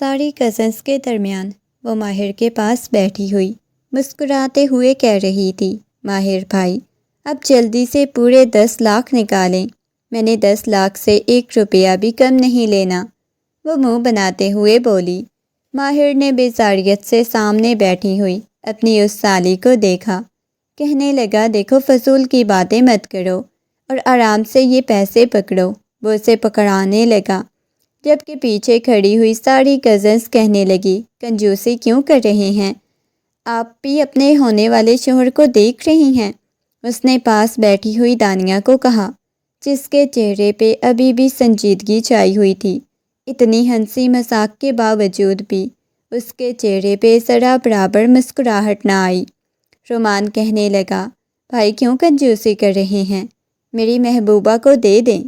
ساری کزنس کے درمیان وہ ماہر کے پاس بیٹھی ہوئی مسکراتے ہوئے کہہ رہی تھی، ماہر بھائی اب جلدی سے پورے 10 لاکھ نکالیں، میں نے 10 لاکھ سے 1 روپیہ بھی کم نہیں لینا۔ وہ منہ بناتے ہوئے بولی۔ ماہر نے بیزاریت سے سامنے بیٹھی ہوئی اپنی اس سالی کو دیکھا، کہنے لگا دیکھو فضول کی باتیں مت کرو اور آرام سے یہ پیسے پکڑو۔ وہ اسے پکڑانے لگا، جبکہ پیچھے کھڑی ہوئی ساری کزنس کہنے لگی کنجوسی کیوں کر رہے ہیں، آپ بھی اپنے ہونے والے شوہر کو دیکھ رہی ہیں۔ اس نے پاس بیٹھی ہوئی دانیہ کو کہا، جس کے چہرے پہ ابھی بھی سنجیدگی چھائی ہوئی تھی۔ اتنی ہنسی مذاق کے باوجود بھی اس کے چہرے پہ ذرا برابر مسکراہٹ نہ آئی۔ رومان کہنے لگا، بھائی کیوں کنجوسی کر رہے ہیں، میری محبوبہ کو دے دیں۔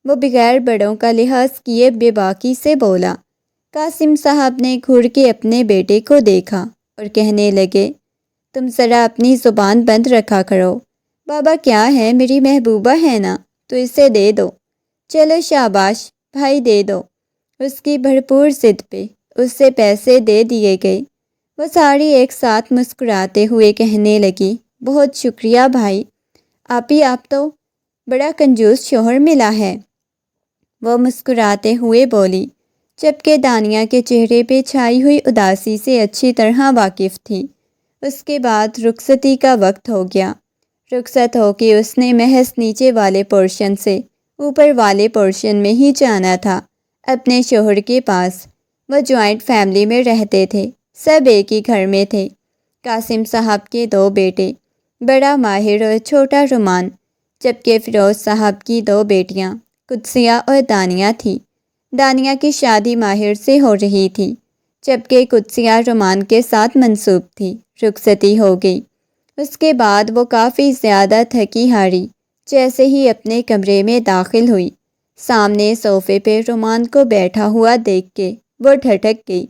وہ بغیر بڑوں کا لحاظ کیے بے باکی سے بولا۔ قاسم صاحب نے گھور کے اپنے بیٹے کو دیکھا اور کہنے لگے، تم ذرا اپنی زبان بند رکھا کرو، بابا کیا ہے میری محبوبہ ہے نا، تو اسے دے دو، چلو شاباش بھائی دے دو۔ اس کی بھرپور ضد پہ اس سے پیسے دے دیے گئے۔ وہ ساری ایک ساتھ مسکراتے ہوئے کہنے لگی، بہت شکریہ بھائی، آپ تو بڑا کنجوس شوہر ملا ہے۔ وہ مسکراتے ہوئے بولی، جبکہ دانیہ کے چہرے پہ چھائی ہوئی اداسی سے اچھی طرح واقف تھی۔ اس کے بعد رخصتی کا وقت ہو گیا۔ رخصت ہو کے اس نے محض نیچے والے پورشن سے اوپر والے پورشن میں ہی جانا تھا، اپنے شوہر کے پاس۔ وہ جوائنٹ فیملی میں رہتے تھے، سب ایک ہی گھر میں تھے۔ قاسم صاحب کے 2 بیٹے، بڑا ماہر اور چھوٹا رومان، جبکہ فیروز صاحب کی 2 بیٹیاں قدسیہ اور دانیہ تھی۔ دانیہ کی شادی ماہر سے ہو رہی تھی، جبکہ قدسیہ رومان کے ساتھ منسوب تھی۔ رخصتی ہو گئی۔ اس کے بعد وہ کافی زیادہ تھکی ہاری جیسے ہی اپنے کمرے میں داخل ہوئی، سامنے صوفے پہ رومان کو بیٹھا ہوا دیکھ کے وہ ٹھٹک گئی۔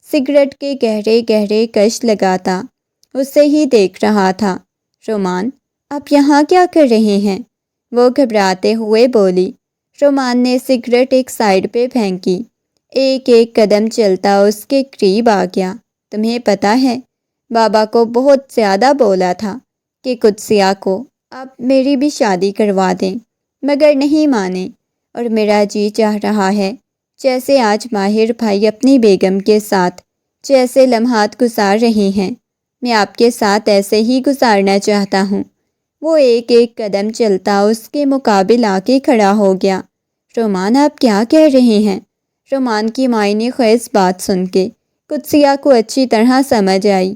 سگریٹ کے گہرے گہرے کش لگاتا اسے ہی دیکھ رہا تھا۔ رومان آپ یہاں کیا کر رہے ہیں، وہ گھبراتے ہوئے بولی۔ رومان نے سگریٹ ایک سائیڈ پہ پھینکی، ایک ایک قدم چلتا اس کے قریب آ گیا۔ تمہیں پتہ ہے بابا کو بہت زیادہ بولا تھا کہ قدسیہ کو آپ میری بھی شادی کروا دیں، مگر نہیں مانے، اور میرا جی چاہ رہا ہے جیسے آج ماہر بھائی اپنی بیگم کے ساتھ جیسے لمحات گزار رہے ہیں، میں آپ کے ساتھ ایسے ہی گزارنا چاہتا ہوں۔ وہ ایک ایک قدم چلتا اس کے مقابل آ کے کھڑا ہو گیا۔ رومان آپ کیا کہہ رہے ہیں؟ رومان کی معنی خیز بات سن کے قدسیہ کو اچھی طرح سمجھ آئی۔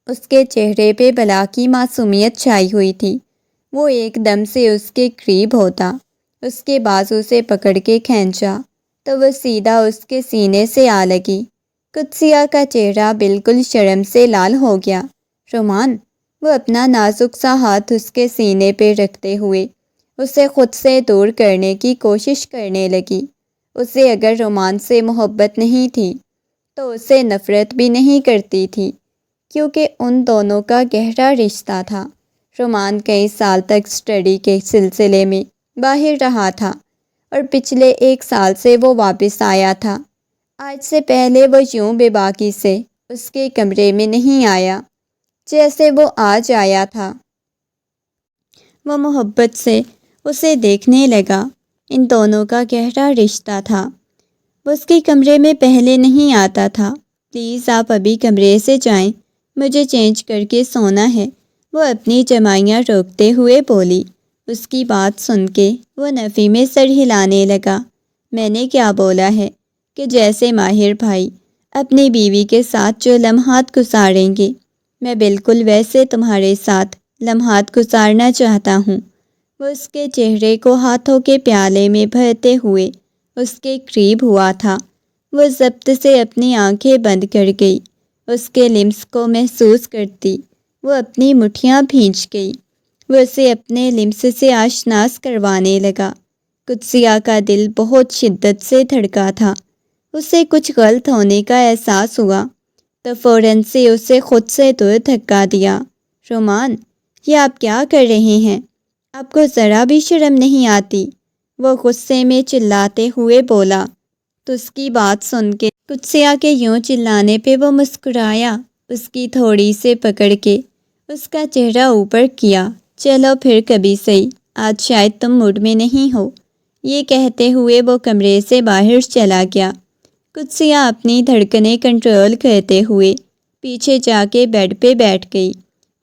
اس کے چہرے پہ بلا کی معصومیت چھائی ہوئی تھی۔ وہ ایک دم سے اس کے قریب ہوتا، اس کے بازو سے پکڑ کے کھینچا تو وہ سیدھا اس کے سینے سے آ لگی۔ قدسیہ کا چہرہ بالکل شرم سے لال ہو گیا۔ رومان، وہ اپنا نازک سا ہاتھ اس کے سینے پہ رکھتے ہوئے اسے خود سے دور کرنے کی کوشش کرنے لگی۔ اسے اگر رومان سے محبت نہیں تھی تو اسے نفرت بھی نہیں کرتی تھی، کیونکہ ان دونوں کا گہرا رشتہ تھا۔ رومان کئی سال تک اسٹڈی کے سلسلے میں باہر رہا تھا اور پچھلے 1 سال سے وہ واپس آیا تھا۔ آج سے پہلے وہ یوں بے باکی سے اس کے کمرے میں نہیں آیا جیسے وہ آج آیا تھا۔ وہ محبت سے اسے دیکھنے لگا۔ ان دونوں کا گہرا رشتہ تھا۔ وہ اس کے کمرے میں پہلے نہیں آتا تھا۔ پلیز آپ ابھی کمرے سے جائیں، مجھے چینج کر کے سونا ہے، وہ اپنی جمائیاں روکتے ہوئے بولی۔ اس کی بات سن کے وہ نفی میں سر ہلانے لگا۔ میں نے کیا بولا ہے کہ جیسے ماہر بھائی اپنی بیوی کے ساتھ جو لمحات گزاریں گے، میں بالکل ویسے تمہارے ساتھ لمحات گزارنا چاہتا ہوں۔ وہ اس کے چہرے کو ہاتھوں کے پیالے میں بھرتے ہوئے اس کے قریب ہوا تھا۔ وہ ضبط سے اپنی آنکھیں بند کر گئی، اس کے لمس کو محسوس کرتی وہ اپنی مٹھیاں بھینچ گئی۔ وہ اسے اپنے لمس سے آشناس کروانے لگا۔ قدسیہ کا دل بہت شدت سے دھڑکا تھا۔ اسے کچھ غلط ہونے کا احساس ہوا تو فوراً سے اسے خود سے دور دھکا دیا۔ رومان، یہ آپ کیا کر رہے ہیں؟ آپ کو ذرا بھی شرم نہیں آتی؟ وہ غصے میں چلاتے ہوئے بولا۔ تو اس کی بات سن کے قدسیہ کے یوں چلانے پہ وہ مسکرایا، اس کی تھوڑی سے پکڑ کے اس کا چہرہ اوپر کیا۔ چلو پھر کبھی صحیح، آج شاید تم موڈ میں نہیں ہو۔ یہ کہتے ہوئے وہ کمرے سے باہر چلا گیا۔ قدسیہ اپنی دھڑکنیں کنٹرول کرتے ہوئے پیچھے جا کے بیڈ پہ بیٹھ گئی۔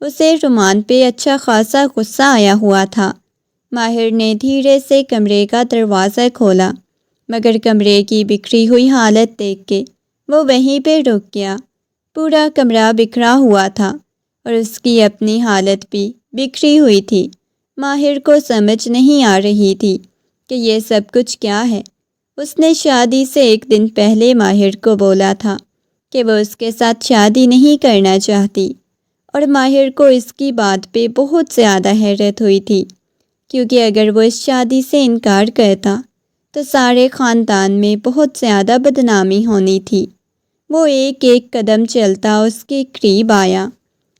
اسے رومان پہ اچھا خاصا غصہ آیا ہوا تھا۔ ماہر نے دھیرے سے کمرے کا دروازہ کھولا، مگر کمرے کی بکھری ہوئی حالت دیکھ کے وہ وہیں پہ رک گیا۔ پورا کمرہ بکھرا ہوا تھا اور اس کی اپنی حالت بھی بکھری ہوئی تھی۔ ماہر کو سمجھ نہیں آ رہی تھی کہ یہ سب کچھ کیا ہے۔ اس نے شادی سے ایک دن پہلے ماہر کو بولا تھا کہ وہ اس کے ساتھ شادی نہیں کرنا چاہتی، اور ماہر کو اس کی بات پہ بہت زیادہ حیرت ہوئی تھی، کیونکہ اگر وہ اس شادی سے انکار کرتا تو سارے خاندان میں بہت زیادہ بدنامی ہونی تھی۔ وہ ایک ایک قدم چلتا اس کے قریب آیا،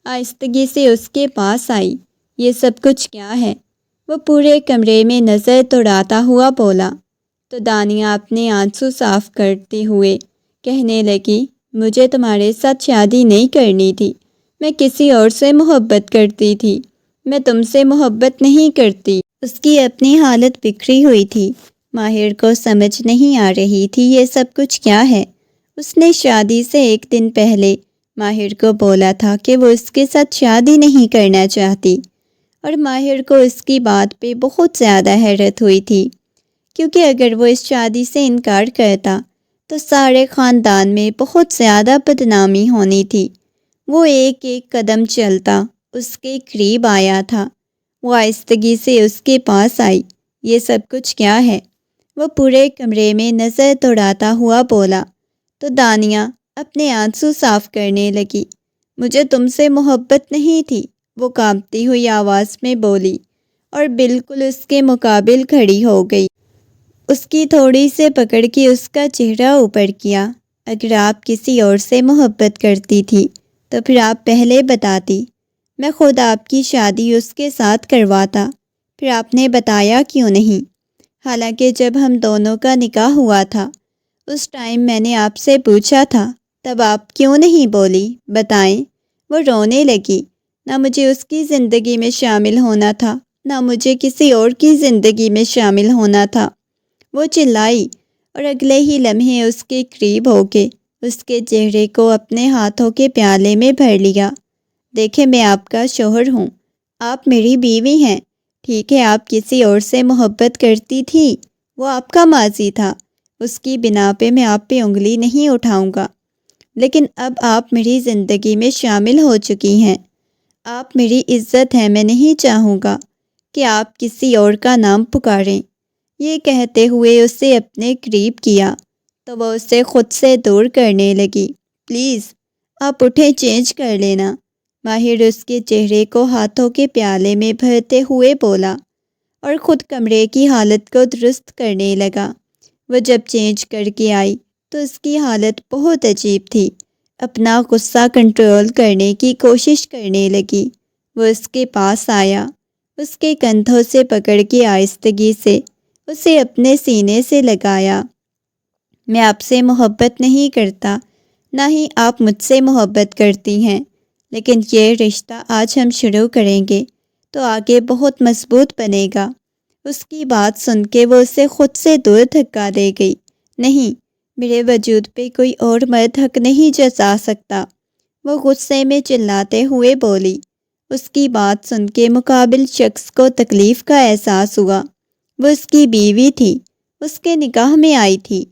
آہستگی سے اس کے پاس آئی۔ یہ سب کچھ کیا ہے؟ وہ پورے کمرے میں نظر دوڑاتا ہوا بولا تو دانیہ اپنے آنسو صاف کرتے ہوئے کہنے لگی، مجھے تمہارے ساتھ شادی نہیں کرنی تھی، میں کسی اور سے محبت کرتی تھی، میں تم سے محبت نہیں کرتی۔ اس کی اپنی حالت بکھری ہوئی تھی۔ ماہر کو سمجھ نہیں آ رہی تھی یہ سب کچھ کیا ہے۔ اس نے شادی سے ایک دن پہلے ماہر کو بولا تھا کہ وہ اس کے ساتھ شادی نہیں کرنا چاہتی، اور ماہر کو اس کی بات پہ بہت زیادہ حیرت ہوئی تھی، کیونکہ اگر وہ اس شادی سے انکار کرتا تو سارے خاندان میں بہت زیادہ بدنامی ہونی تھی۔ وہ ایک ایک قدم چلتا اس کے قریب آیا تھا۔ وہ آہستگی سے اس کے پاس آئی۔ یہ سب کچھ کیا ہے؟ وہ پورے کمرے میں نظر دوڑاتا ہوا بولا تو دانیہ اپنے آنسو صاف کرنے لگی، مجھے تم سے محبت نہیں تھی، وہ کانپتی ہوئی آواز میں بولی، اور بالکل اس کے مقابل کھڑی ہو گئی۔ اس کی تھوڑی سے پکڑ کے اس کا چہرہ اوپر کیا۔ اگر آپ کسی اور سے محبت کرتی تھی تو پھر آپ پہلے بتاتی، میں خود آپ کی شادی اس کے ساتھ کرواتا، پھر آپ نے بتایا کیوں نہیں؟ حالانکہ جب ہم دونوں کا نکاح ہوا تھا اس ٹائم میں نے آپ سے پوچھا تھا، تب آپ کیوں نہیں بولی؟ بتائیں۔ وہ رونے لگی۔ نہ مجھے اس کی زندگی میں شامل ہونا تھا، نہ مجھے کسی اور کی زندگی میں شامل ہونا تھا، وہ چلائی، اور اگلے ہی لمحے اس کے قریب ہو کے اس کے چہرے کو اپنے ہاتھوں کے پیالے میں بھر لیا۔ دیکھیں، میں آپ کا شوہر ہوں، آپ میری بیوی ہیں۔ ٹھیک ہے، آپ کسی اور سے محبت کرتی تھی، وہ آپ کا ماضی تھا، اس کی بنا پہ میں آپ پہ انگلی نہیں اٹھاؤں گا، لیکن اب آپ میری زندگی میں شامل ہو چکی ہیں، آپ میری عزت ہیں، میں نہیں چاہوں گا کہ آپ کسی اور کا نام پکاریں۔ یہ کہتے ہوئے اسے اپنے قریب کیا تو وہ اسے خود سے دور کرنے لگی۔ پلیز آپ اٹھیں، چینج کر لینا۔ ماہر اس کے چہرے کو ہاتھوں کے پیالے میں بھرتے ہوئے بولا اور خود کمرے کی حالت کو درست کرنے لگا۔ وہ جب چینج کر کے آئی تو اس کی حالت بہت عجیب تھی۔ اپنا غصہ کنٹرول کرنے کی کوشش کرنے لگی۔ وہ اس کے پاس آیا، اس کے کندھوں سے پکڑ کے آہستگی سے اسے اپنے سینے سے لگایا۔ میں آپ سے محبت نہیں کرتا، نہ ہی آپ مجھ سے محبت کرتی ہیں، لیکن یہ رشتہ آج ہم شروع کریں گے تو آگے بہت مضبوط بنے گا۔ اس کی بات سن کے وہ اسے خود سے دور دھکا دے گئی۔ نہیں، میرے وجود پہ کوئی اور مرد حق نہیں جتا سکتا، وہ غصے میں چلاتے ہوئے بولی۔ اس کی بات سن کے مقابل شخص کو تکلیف کا احساس ہوا۔ وہ اس کی بیوی تھی، اس کے نکاح میں آئی تھی،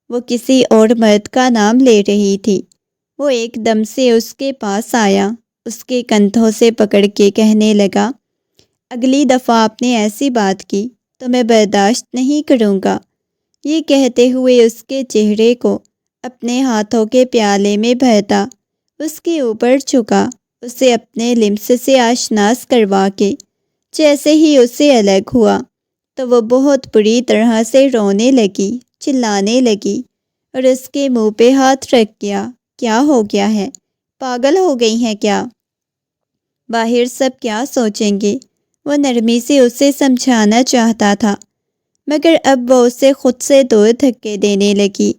وہ کسی اور مرد کا نام لے رہی تھی۔ وہ ایک دم سے اس کے پاس آیا، اس کے کندھوں سے پکڑ کے کہنے لگا، اگلی دفعہ آپ نے ایسی بات کی تو میں برداشت نہیں کروں گا۔ یہ کہتے ہوئے اس کے چہرے کو اپنے ہاتھوں کے پیالے میں بھرتا اس کے اوپر جھکا، اسے اپنے لمس سے آشناس کروا کے جیسے ہی اسے الگ ہوا تو وہ بہت بری طرح سے رونے لگی، چلانے لگی، اور اس کے منہ پہ ہاتھ رکھ گیا۔ کیا ہو گیا ہے؟ پاگل ہو گئی ہیں کیا؟ باہر سب کیا سوچیں گے؟ وہ نرمی سے اسے سمجھانا چاہتا تھا، مگر اب وہ اسے خود سے دور دھکے دینے لگی۔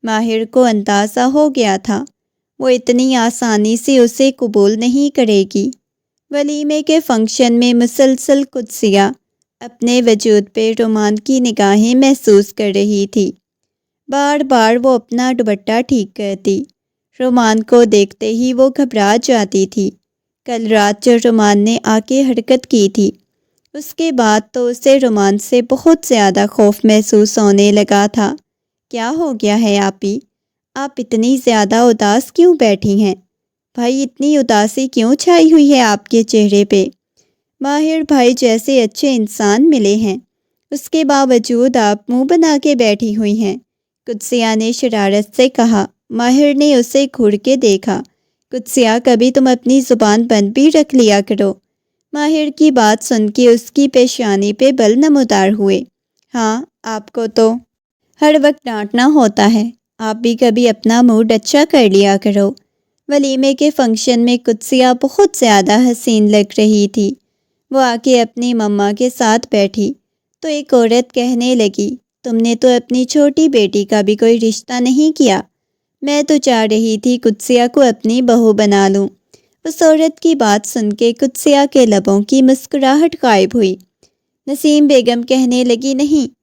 ماہر کو اندازہ ہو گیا تھا وہ اتنی آسانی سے اسے قبول نہیں کرے گی۔ ولیمے کے فنکشن میں مسلسل قدسیہ اپنے وجود پہ رومان کی نگاہیں محسوس کر رہی تھی۔ بار بار وہ اپنا دوپٹہ ٹھیک کرتی۔ رومان کو دیکھتے ہی وہ گھبرا جاتی تھی۔ کل رات جو رومان نے آ کے حرکت کی تھی، اس کے بعد تو اسے رومان سے بہت زیادہ خوف محسوس ہونے لگا تھا۔ کیا ہو گیا ہے آپی؟ آپ اتنی زیادہ اداس کیوں بیٹھی ہیں؟ بھائی اتنی اداسی کیوں چھائی ہوئی ہے آپ کے چہرے پہ؟ ماہر بھائی جیسے اچھے انسان ملے ہیں، اس کے باوجود آپ منہ بنا کے بیٹھی ہوئی ہیں، قدسیہ نے شرارت سے کہا۔ ماہر نے اسے گھور کے دیکھا۔ قدسیہ کبھی تم اپنی زبان بند بھی رکھ لیا کرو۔ ماہر کی بات سن کے اس کی پیشانی پہ بل نمودار ہوئے۔ ہاں، آپ کو تو ہر وقت ڈانٹنا ہوتا ہے، آپ بھی کبھی اپنا موڈ اچھا کر لیا کرو۔ ولیمے کے فنکشن میں قدسیہ بہت زیادہ حسین لگ رہی تھی۔ وہ آ کے اپنی مما کے ساتھ بیٹھی تو ایک عورت کہنے لگی، تم نے تو اپنی چھوٹی بیٹی کا بھی کوئی رشتہ نہیں کیا۔ میں تو چاہ رہی تھی قدسیہ کو اپنی بہو بنا لوں۔ اس عورت کی بات سن کے قدسیہ کے لبوں کی مسکراہٹ غائب ہوئی۔ نسیم بیگم کہنے لگی، نہیں،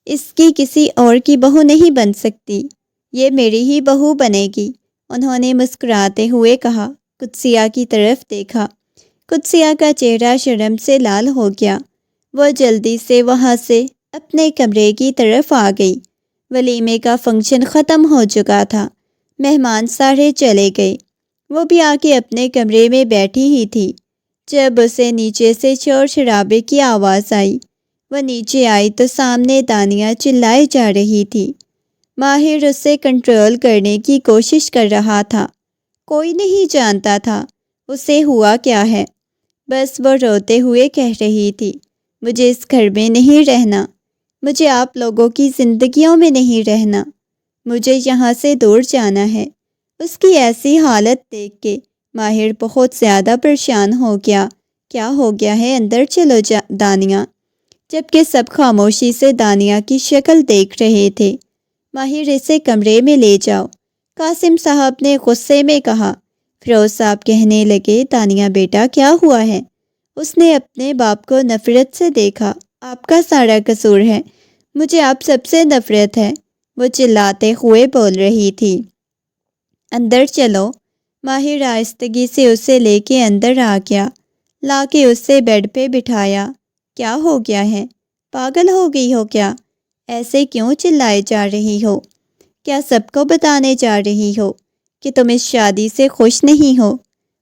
اس کی کسی اور کی بہو نہیں بن سکتی، یہ میری ہی بہو بنے گی۔ انہوں نے مسکراتے ہوئے کہا۔ قدسیہ کی طرف دیکھا۔ قدسیہ کا چہرہ شرم سے لال ہو گیا۔ وہ جلدی سے وہاں سے اپنے کمرے کی طرف آ گئی۔ ولیمے کا فنکشن ختم ہو چکا تھا۔ مہمان سارے چلے گئے۔ وہ بھی آ کے اپنے کمرے میں بیٹھی ہی تھی جب اسے نیچے سے شور شرابے کی آواز آئی۔ وہ نیچے آئی تو سامنے دانیہ چلائے جا رہی تھی۔ ماہر اسے کنٹرول کرنے کی کوشش کر رہا تھا۔ کوئی نہیں جانتا تھا اسے ہوا کیا ہے، بس وہ روتے ہوئے کہہ رہی تھی، مجھے اس گھر میں نہیں رہنا، مجھے آپ لوگوں کی زندگیوں میں نہیں رہنا، مجھے یہاں سے دور جانا ہے۔ اس کی ایسی حالت دیکھ کے ماہر بہت زیادہ پریشان ہو گیا۔ کیا ہو گیا ہے؟ اندر چلو دانیہ۔ جبکہ سب خاموشی سے دانیہ کی شکل دیکھ رہے تھے۔ ماہر اسے کمرے میں لے جاؤ، قاسم صاحب نے غصے میں کہا۔ فیروز صاحب کہنے لگے، دانیہ بیٹا کیا ہوا ہے؟ اس نے اپنے باپ کو نفرت سے دیکھا۔ آپ کا سارا قصور ہے، مجھے آپ سب سے نفرت ہے، وہ چلاتے ہوئے بول رہی تھی۔ اندر چلو۔ ماہر آہستگی سے اسے لے کے اندر آ گیا، لا کے اسے بیڈ پہ بٹھایا۔ کیا ہو گیا ہے؟ پاگل ہو گئی ہو کیا؟ ایسے کیوں چلائے جا رہی ہو؟ کیا سب کو بتانے جا رہی ہو کہ تم اس شادی سے خوش نہیں ہو؟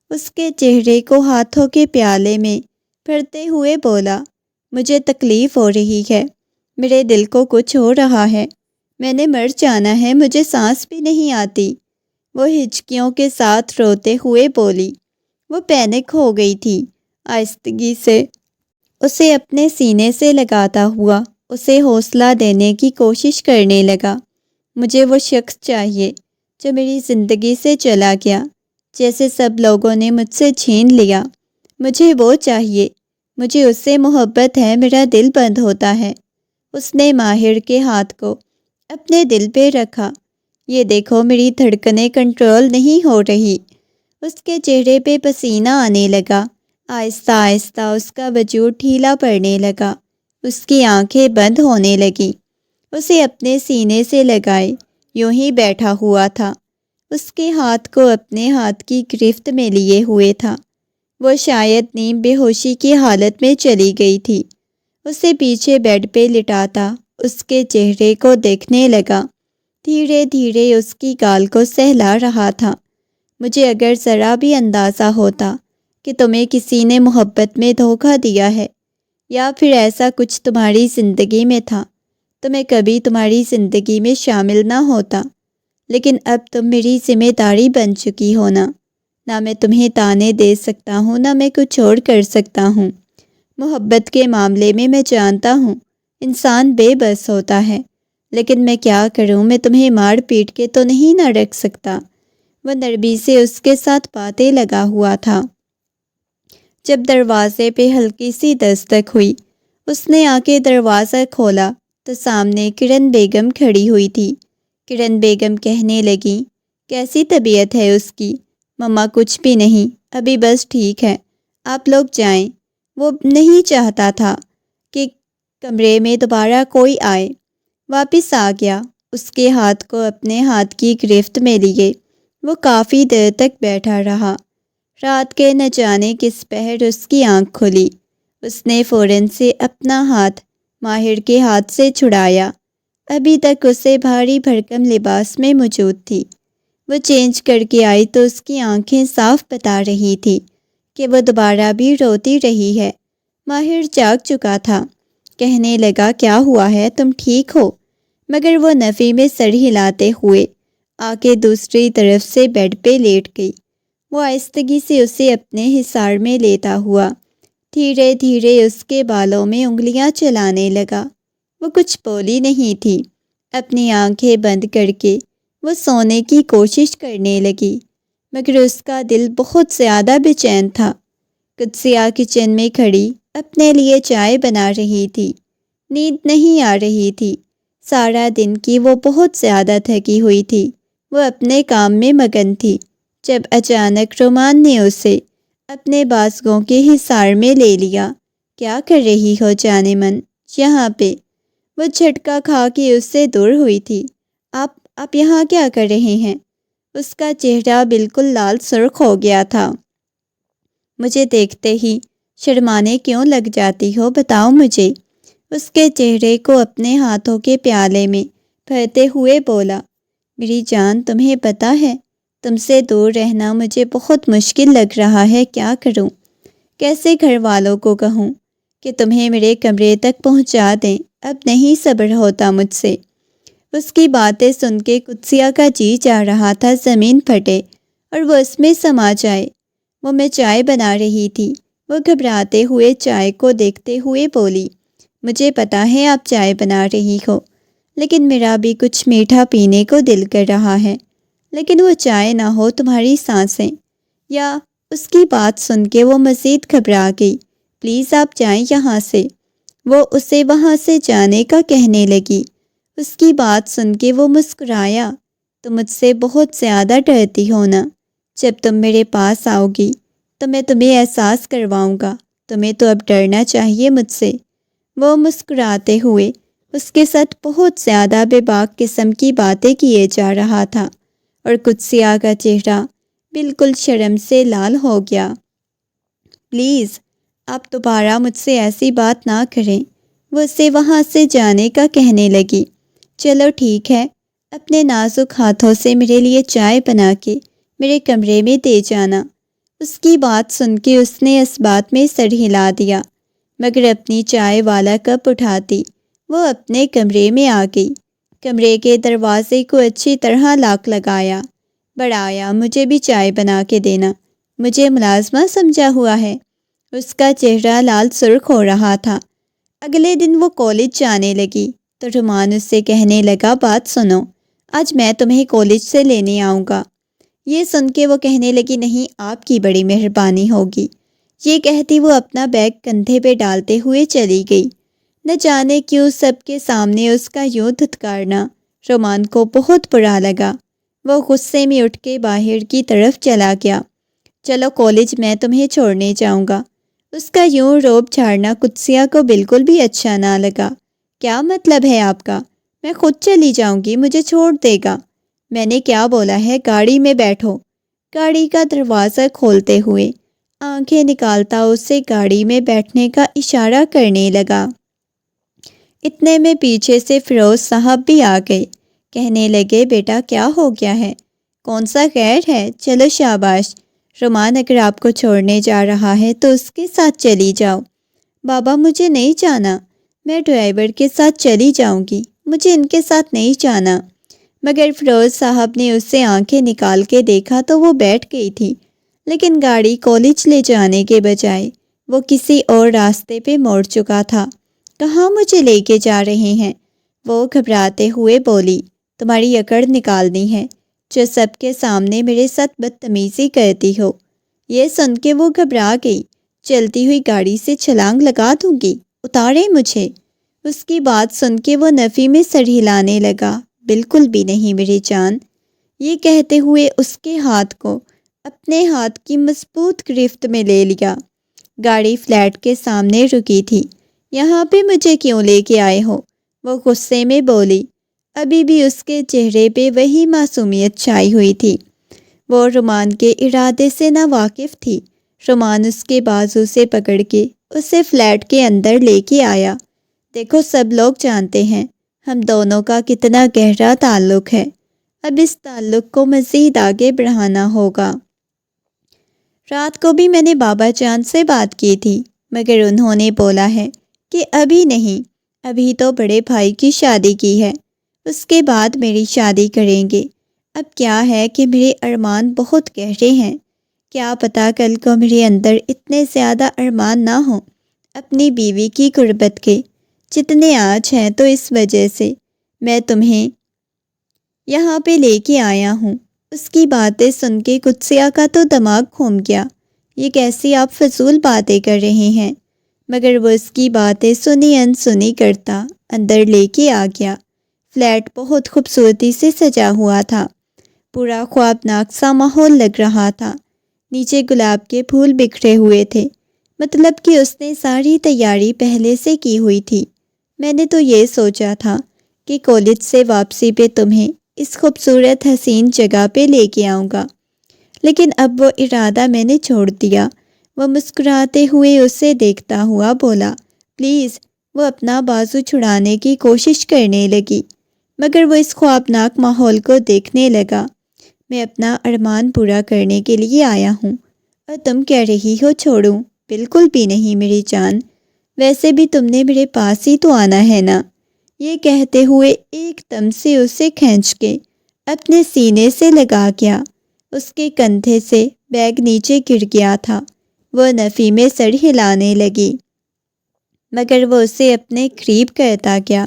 اس کے چہرے کو ہاتھوں کے پیالے میں پھرتے ہوئے بولا، مجھے تکلیف ہو رہی ہے، میرے دل کو کچھ ہو رہا ہے، میں نے مر جانا ہے، مجھے سانس بھی نہیں آتی۔ وہ ہچکیوں کے ساتھ روتے ہوئے بولی۔ وہ پینک ہو گئی تھی۔ آہستگی سے اسے اپنے سینے سے لگاتا ہوا اسے حوصلہ دینے کی کوشش کرنے لگا۔ مجھے وہ شخص چاہیے جو میری زندگی سے چلا گیا، جیسے سب لوگوں نے مجھ سے چھین لیا۔ مجھے وہ چاہیے، مجھے اس سے محبت ہے، میرا دل بند ہوتا ہے۔ اس نے ماہر کے ہاتھ کو اپنے دل پہ رکھا۔ یہ دیکھو میری دھڑکنیں کنٹرول نہیں ہو رہی۔ اس کے چہرے پہ پسینہ آنے لگا۔ آہستہ آہستہ اس کا وجود ڈھیلا پڑنے لگا۔ اس کی آنکھیں بند ہونے لگیں۔ اسے اپنے سینے سے لگائے یوں ہی بیٹھا ہوا تھا، اس کے ہاتھ کو اپنے ہاتھ کی گرفت میں لیے ہوئے تھا۔ وہ شاید نیم بے ہوشی کی حالت میں چلی گئی تھی۔ اسے پیچھے بیڈ پہ لٹاتا اس کے چہرے کو دیکھنے لگا۔ دھیرے دھیرے اس کی گال کو سہلا رہا تھا۔ مجھے اگر ذرا بھی اندازہ ہوتا کہ تمہیں کسی نے محبت میں دھوکہ دیا ہے یا پھر ایسا کچھ تمہاری زندگی میں تھا تو میں کبھی تمہاری زندگی میں شامل نہ ہوتا، لیکن اب تم میری ذمہ داری بن چکی ہو نا، نہ میں تمہیں تانے دے سکتا ہوں، نہ میں کچھ اور کر سکتا ہوں۔ محبت کے معاملے میں میں جانتا ہوں انسان بے بس ہوتا ہے، لیکن میں کیا کروں، میں تمہیں مار پیٹ کے تو نہیں نہ رکھ سکتا۔ وہ نرمی سے اس کے ساتھ باتیں لگا ہوا تھا۔ جب دروازے پہ ہلکی سی دستک ہوئی، اس نے آ کے دروازہ کھولا تو سامنے کرن بیگم کھڑی ہوئی تھی۔ کرن بیگم کہنے لگیں، کیسی طبیعت ہے اس کی؟ مما کچھ بھی نہیں، ابھی بس ٹھیک ہے، آپ لوگ جائیں۔ وہ نہیں چاہتا تھا کہ کمرے میں دوبارہ کوئی آئے۔ واپس آ گیا، اس کے ہاتھ کو اپنے ہاتھ کی گرفت میں لیے وہ کافی دیر تک بیٹھا رہا۔ رات کے نہ جانے کس پہر اس کی آنکھ کھلی۔ اس نے فوراً سے اپنا ہاتھ ماہر کے ہاتھ سے چھڑایا۔ ابھی تک اسے بھاری بھرکم لباس میں موجود تھی۔ وہ چینج کر کے آئی تو اس کی آنکھیں صاف بتا رہی تھی کہ وہ دوبارہ بھی روتی رہی ہے۔ ماہر جاگ چکا تھا، کہنے لگا، کیا ہوا ہے، تم ٹھیک ہو؟ مگر وہ نفی میں سر ہلاتے ہوئے آ کے دوسری طرف سے بیڈ پہ لیٹ گئی۔ وہ آہستگی سے اسے اپنے حصار میں لیتا ہوا دھیرے دھیرے اس کے بالوں میں انگلیاں چلانے لگا۔ وہ کچھ بولی نہیں تھی۔ اپنی آنکھیں بند کر کے وہ سونے کی کوشش کرنے لگی، مگر اس کا دل بہت زیادہ بے چین تھا۔ قدسیہ کچن میں کھڑی اپنے لیے چائے بنا رہی تھی۔ نیند نہیں آ رہی تھی۔ سارا دن کی وہ بہت زیادہ تھکی ہوئی تھی۔ وہ اپنے کام میں مگن تھی، جب اچانک رومان نے اسے اپنے بازوؤں کے حصار میں لے لیا۔ کیا کر رہی ہو جانے من یہاں پہ؟ وہ جھٹکا کھا کے اس سے دور ہوئی تھی۔ آپ یہاں کیا کر رہے ہیں؟ اس کا چہرہ بالکل لال سرخ ہو گیا تھا۔ مجھے دیکھتے ہی شرمانے کیوں لگ جاتی ہو، بتاؤ مجھے۔ اس کے چہرے کو اپنے ہاتھوں کے پیالے میں بھرتے ہوئے بولا، میری جان، تمہیں پتہ ہے تم سے دور رہنا مجھے بہت مشکل لگ رہا ہے۔ کیا کروں؟ کیسے گھر والوں کو کہوں کہ تمہیں میرے کمرے تک پہنچا دیں؟ اب نہیں صبر ہوتا مجھ سے۔ اس کی باتیں سن کے قدسیہ کا جی چاہ رہا تھا زمین پھٹے اور وہ اس میں سما جائے۔ میں چائے بنا رہی تھی۔ وہ گھبراتے ہوئے چائے کو دیکھتے ہوئے بولی، مجھے پتا ہے آپ چائے بنا رہی ہو، لیکن میرا بھی کچھ میٹھا پینے کو دل کر رہا ہے۔ لیکن وہ چائے نہ ہو تمہاری سانسیں۔ یا اس کی بات سن کے وہ مزید گھبرا گئی۔ پلیز آپ جائیں یہاں سے۔ وہ اسے وہاں سے جانے کا کہنے لگی۔ اس کی بات سن کے وہ مسکرایا، تم مجھ سے بہت زیادہ ڈرتی ہو نا؟ جب تم میرے پاس آؤ گی تو میں تمہیں احساس کرواؤں گا، تمہیں تو اب ڈرنا چاہیے مجھ سے۔ وہ مسکراتے ہوئے اس کے ساتھ بہت زیادہ بے باک قسم کی باتیں کیے جا رہا تھا اور قدسیہ کا چہرہ بالکل شرم سے لال ہو گیا۔ پلیز آپ دوبارہ مجھ سے ایسی بات نہ کریں۔ وہ اسے وہاں سے جانے کا کہنے لگی۔ چلو ٹھیک ہے، اپنے نازک ہاتھوں سے میرے لیے چائے بنا کے میرے کمرے میں دے جانا۔ اس کی بات سن کے اس نے اس بات میں سر ہلا دیا، مگر اپنی چائے والا کپ اٹھاتی وہ اپنے کمرے میں آ گئی۔ کمرے کے دروازے کو اچھی طرح لاک لگایا، بڑھایا، مجھے بھی چائے بنا کے دینا، مجھے ملازمہ سمجھا ہوا ہے۔ اس کا چہرہ لال سرخ ہو رہا تھا۔ اگلے دن وہ کالج جانے لگی تو رومان اس سے کہنے لگا، بات سنو، آج میں تمہیں کالج سے لینے آؤں گا۔ یہ سن کے وہ کہنے لگی، نہیں، آپ کی بڑی مہربانی ہوگی۔ یہ کہتی وہ اپنا بیگ کندھے پہ ڈالتے ہوئے چلی گئی۔ نہ جانے کیوں سب کے سامنے اس کا یوں دھتکارنا رومان کو بہت برا لگا۔ وہ غصے میں اٹھ کے باہر کی طرف چلا گیا۔ چلو کالج میں تمہیں چھوڑنے جاؤں گا۔ اس کا یوں روب جھاڑنا قدسیہ کو بالکل بھی اچھا نہ لگا۔ کیا مطلب ہے آپ کا؟ میں خود چلی جاؤں گی، مجھے چھوڑ دے گا۔ میں نے کیا بولا ہے، گاڑی میں بیٹھو۔ گاڑی کا دروازہ کھولتے ہوئے آنکھیں نکالتا اسے گاڑی میں بیٹھنے کا اشارہ کرنے لگا۔ اتنے میں پیچھے سے فیروز صاحب بھی آ گئے، کہنے لگے، بیٹا کیا ہو گیا ہے؟ کون سا خیر ہے؟ چلو شاباش، رومان اگر آپ کو چھوڑنے جا رہا ہے تو اس کے ساتھ چلی جاؤ۔ بابا مجھے نہیں جانا، میں ڈرائیور کے ساتھ چلی جاؤں گی، مجھے ان کے ساتھ نہیں جانا۔ مگر فیروز صاحب نے اس سے آنکھیں نکال کے دیکھا تو وہ بیٹھ گئی تھی، لیکن گاڑی کالج لے جانے کے بجائے وہ کسی اور راستے پہ موڑ چکا تھا۔ کہاں مجھے لے کے جا رہے ہیں؟ وہ گھبراتے ہوئے بولی، تمہاری اکڑ نکالنی ہے جو سب کے سامنے میرے ساتھ بدتمیزی کرتی ہو۔ یہ سن کے وہ گھبرا گئی، چلتی ہوئی گاڑی سے چھلانگ لگا دوں گی، اتارے مجھے۔ اس کی بات سن کے وہ نفی میں سر ہلانے لگا، بالکل بھی نہیں میری جان۔ یہ کہتے ہوئے اس کے ہاتھ کو اپنے ہاتھ کی مضبوط گرفت میں لے لیا۔ گاڑی فلیٹ کے سامنے رکی تھی۔ یہاں پہ مجھے کیوں لے کے آئے ہو؟ وہ غصے میں بولی۔ ابھی بھی اس کے چہرے پہ وہی معصومیت چھائی ہوئی تھی۔ وہ رومان کے ارادے سے نا واقف تھی۔ رومان اس کے بازو سے پکڑ کے اسے فلیٹ کے اندر لے کے آیا۔ دیکھو سب لوگ جانتے ہیں ہم دونوں کا کتنا گہرا تعلق ہے۔ اب اس تعلق کو مزید آگے بڑھانا ہوگا۔ رات کو بھی میں نے بابا جان سے بات کی تھی، مگر انہوں نے بولا ہے کہ ابھی نہیں، ابھی تو بڑے بھائی کی شادی کی ہے، اس کے بعد میری شادی کریں گے۔ اب کیا ہے کہ میرے ارمان بہت گہرے ہیں، کیا پتہ کل کو میرے اندر اتنے زیادہ ارمان نہ ہوں اپنی بیوی کی قربت کے جتنے آج ہیں، تو اس وجہ سے میں تمہیں یہاں پہ لے کے آیا ہوں۔ اس کی باتیں سن کے قدسیہ کا تو دماغ گھوم گیا۔ یہ کیسی آپ فضول باتیں کر رہے ہیں؟ مگر وہ اس کی باتیں سنی انسنی کرتا اندر لے کے آ گیا۔ فلیٹ بہت خوبصورتی سے سجا ہوا تھا، پورا خوابناک سا ماحول لگ رہا تھا۔ نیچے گلاب کے پھول بکھرے ہوئے تھے، مطلب کہ اس نے ساری تیاری پہلے سے کی ہوئی تھی۔ میں نے تو یہ سوچا تھا کہ کالج سے واپسی پہ تمہیں اس خوبصورت حسین جگہ پہ لے کے آؤں گا، لیکن اب وہ ارادہ میں نے چھوڑ دیا۔ وہ مسکراتے ہوئے اسے دیکھتا ہوا بولا، پلیز۔ وہ اپنا بازو چھڑانے کی کوشش کرنے لگی، مگر وہ اس خوابناک ماحول کو دیکھنے لگا۔ میں اپنا ارمان پورا کرنے کے لیے آیا ہوں اور تم کہہ رہی ہو چھوڑوں؟ بالکل بھی نہیں میری جان، ویسے بھی تم نے میرے پاس ہی تو آنا ہے نا۔ یہ کہتے ہوئے ایک دم سے اسے کھینچ کے اپنے سینے سے لگا گیا۔ اس کے کندھے سے بیگ نیچے گر گیا تھا۔ وہ نفی میں سر ہلانے لگی، مگر وہ اسے اپنے قریب کرتا گیا۔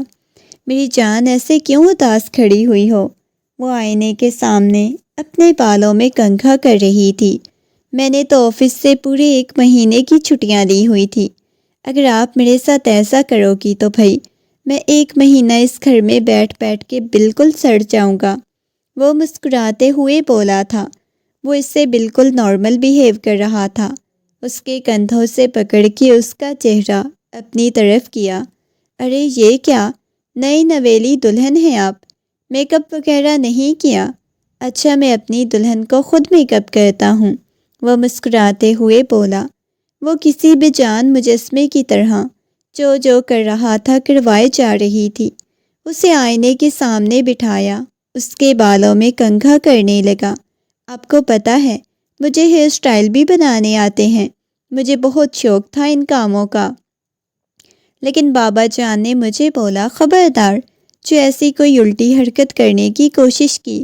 میری جان ایسے کیوں اداس کھڑی ہوئی ہو؟ وہ آئینے کے سامنے اپنے بالوں میں کنگھا کر رہی تھی۔ میں نے تو آفس سے پورے 1 مہینے کی چھٹیاں لی ہوئی تھی۔ اگر آپ میرے ساتھ ایسا کرو گی تو بھائی میں 1 مہینہ اس گھر میں بیٹھ بیٹھ کے بالکل سڑ جاؤں گا۔ وہ مسکراتے ہوئے بولا تھا۔ وہ اس سے بالکل نارمل بیہیو کر رہا تھا۔ اس کے کندھوں سے پکڑ کے اس کا چہرہ اپنی طرف کیا۔ ارے یہ کیا، نئی نویلی دلہن ہیں آپ؟ میک اپ وغیرہ نہیں کیا؟ اچھا میں اپنی دلہن کو خود میک اپ کرتا ہوں، وہ مسکراتے ہوئے بولا۔ وہ کسی بے جان مجسمے کی طرح جو کر رہا تھا کروائے جا رہی تھی۔ اسے آئینے کے سامنے بٹھایا، اس کے بالوں میں کنگھا کرنے لگا۔ آپ کو پتہ ہے مجھے ہیئر سٹائل بھی بنانے آتے ہیں، مجھے بہت شوق تھا ان کاموں کا، لیکن بابا جان نے مجھے بولا خبردار جو ایسی کوئی الٹی حرکت کرنے کی کوشش کی،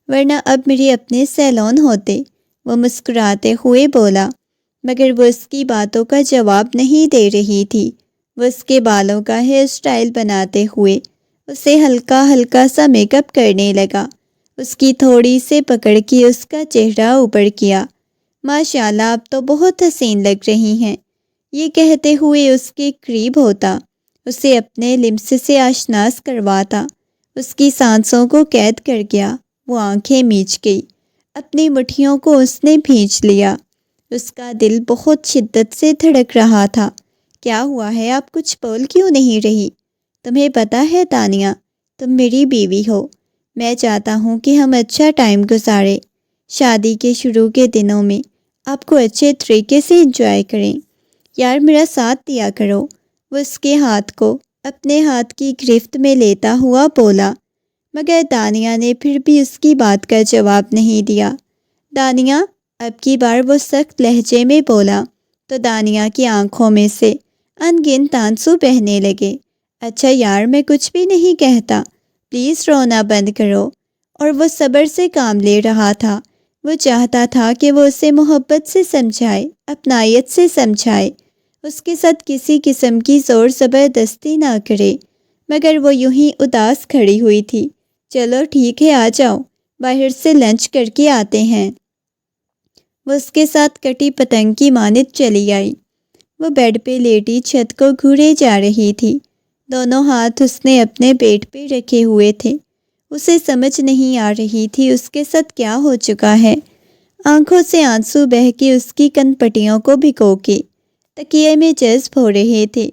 ورنہ اب میرے اپنے سیلون ہوتے۔ وہ مسکراتے ہوئے بولا، مگر وہ اس کی باتوں کا جواب نہیں دے رہی تھی۔ وہ اس کے بالوں کا ہیئر سٹائل بناتے ہوئے اسے ہلکا ہلکا سا میک اپ کرنے لگا۔ اس کی تھوڑی سے پکڑ کے اس کا چہرہ اوپر کیا۔ ماشاءاللہ آپ تو بہت حسین لگ رہی ہیں، یہ کہتے ہوئے اس کے قریب ہوتا، اسے اپنے لمس سے آشناس کرواتا۔ اس کی سانسوں کو قید کر گیا۔ وہ آنکھیں میچ گئی، اپنی مٹھیوں کو اس نے بھینچ لیا۔ اس کا دل بہت شدت سے دھڑک رہا تھا۔ کیا ہوا ہے، آپ کچھ بول کیوں نہیں رہی؟ تمہیں پتہ ہے تانیہ، تم میری بیوی ہو، میں چاہتا ہوں کہ ہم اچھا ٹائم گزاریں، شادی کے شروع کے دنوں میں آپ کو اچھے طریقے سے انجوائے کریں، یار میرا ساتھ دیا کرو۔ وہ اس کے ہاتھ کو اپنے ہاتھ کی گرفت میں لیتا ہوا بولا، مگر دانیہ نے پھر بھی اس کی بات کا جواب نہیں دیا۔ دانیہ، اب کی بار وہ سخت لہجے میں بولا تو دانیہ کی آنکھوں میں سے ان گنت آنسو بہنے لگے۔ اچھا یار میں کچھ بھی نہیں کہتا، پلیز رونا بند کرو۔ اور وہ صبر سے کام لے رہا تھا۔ وہ چاہتا تھا کہ وہ اسے محبت سے سمجھائے، اپنائیت سے سمجھائے، اس کے ساتھ کسی قسم کی زور زبردستی نہ کرے، مگر وہ یوں ہی اداس کھڑی ہوئی تھی۔ چلو ٹھیک ہے، آ جاؤ، باہر سے لنچ کر کے آتے ہیں۔ وہ اس کے ساتھ کٹی پتنگ کی مانند چلی آئی۔ وہ بیڈ پہ لیٹی چھت کو گھورے جا رہی تھی۔ دونوں ہاتھ اس نے اپنے پیٹ پہ رکھے ہوئے تھے۔ اسے سمجھ نہیں آ رہی تھی اس کے ساتھ کیا ہو چکا ہے۔ آنکھوں سے آنسو بہہ کے اس کی کن پٹیوں کو بھگو کے تکیے میں جذب ہو رہے تھے۔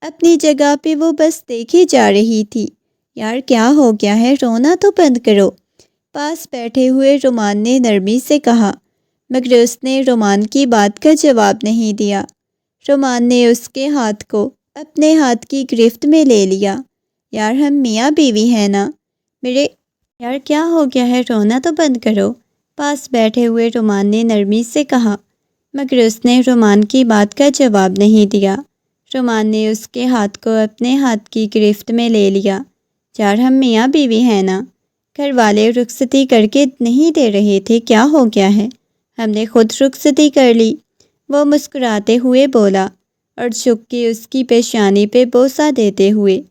اپنی جگہ پہ وہ بس دیکھی جا رہی تھی۔ یار کیا ہو گیا ہے، رونا تو بند کرو، پاس بیٹھے ہوئے رومان نے نرمی سے کہا، مگر اس نے رومان کی بات کا جواب نہیں دیا۔ رومان نے اس کے ہاتھ کو اپنے ہاتھ کی گرفت میں لے لیا۔ یار ہم میاں بیوی ہیں نا میرے، یار کیا ہو گیا ہے، رونا تو بند کرو، پاس بیٹھے ہوئے رومان نے نرمی سے کہا، مگر اس نے رومان کی بات کا جواب نہیں دیا۔ رومان نے اس کے ہاتھ کو اپنے ہاتھ کی گرفت میں لے لیا۔ یار ہم میاں بیوی ہیں نا، گھر والے رخصتی کر کے نہیں دے رہے تھے، کیا ہو گیا ہے، ہم نے خود رخصتی کر لی، وہ مسکراتے ہوئے بولا اور جھک کے اس کی پیشانی پہ بوسہ دیتے ہوئے،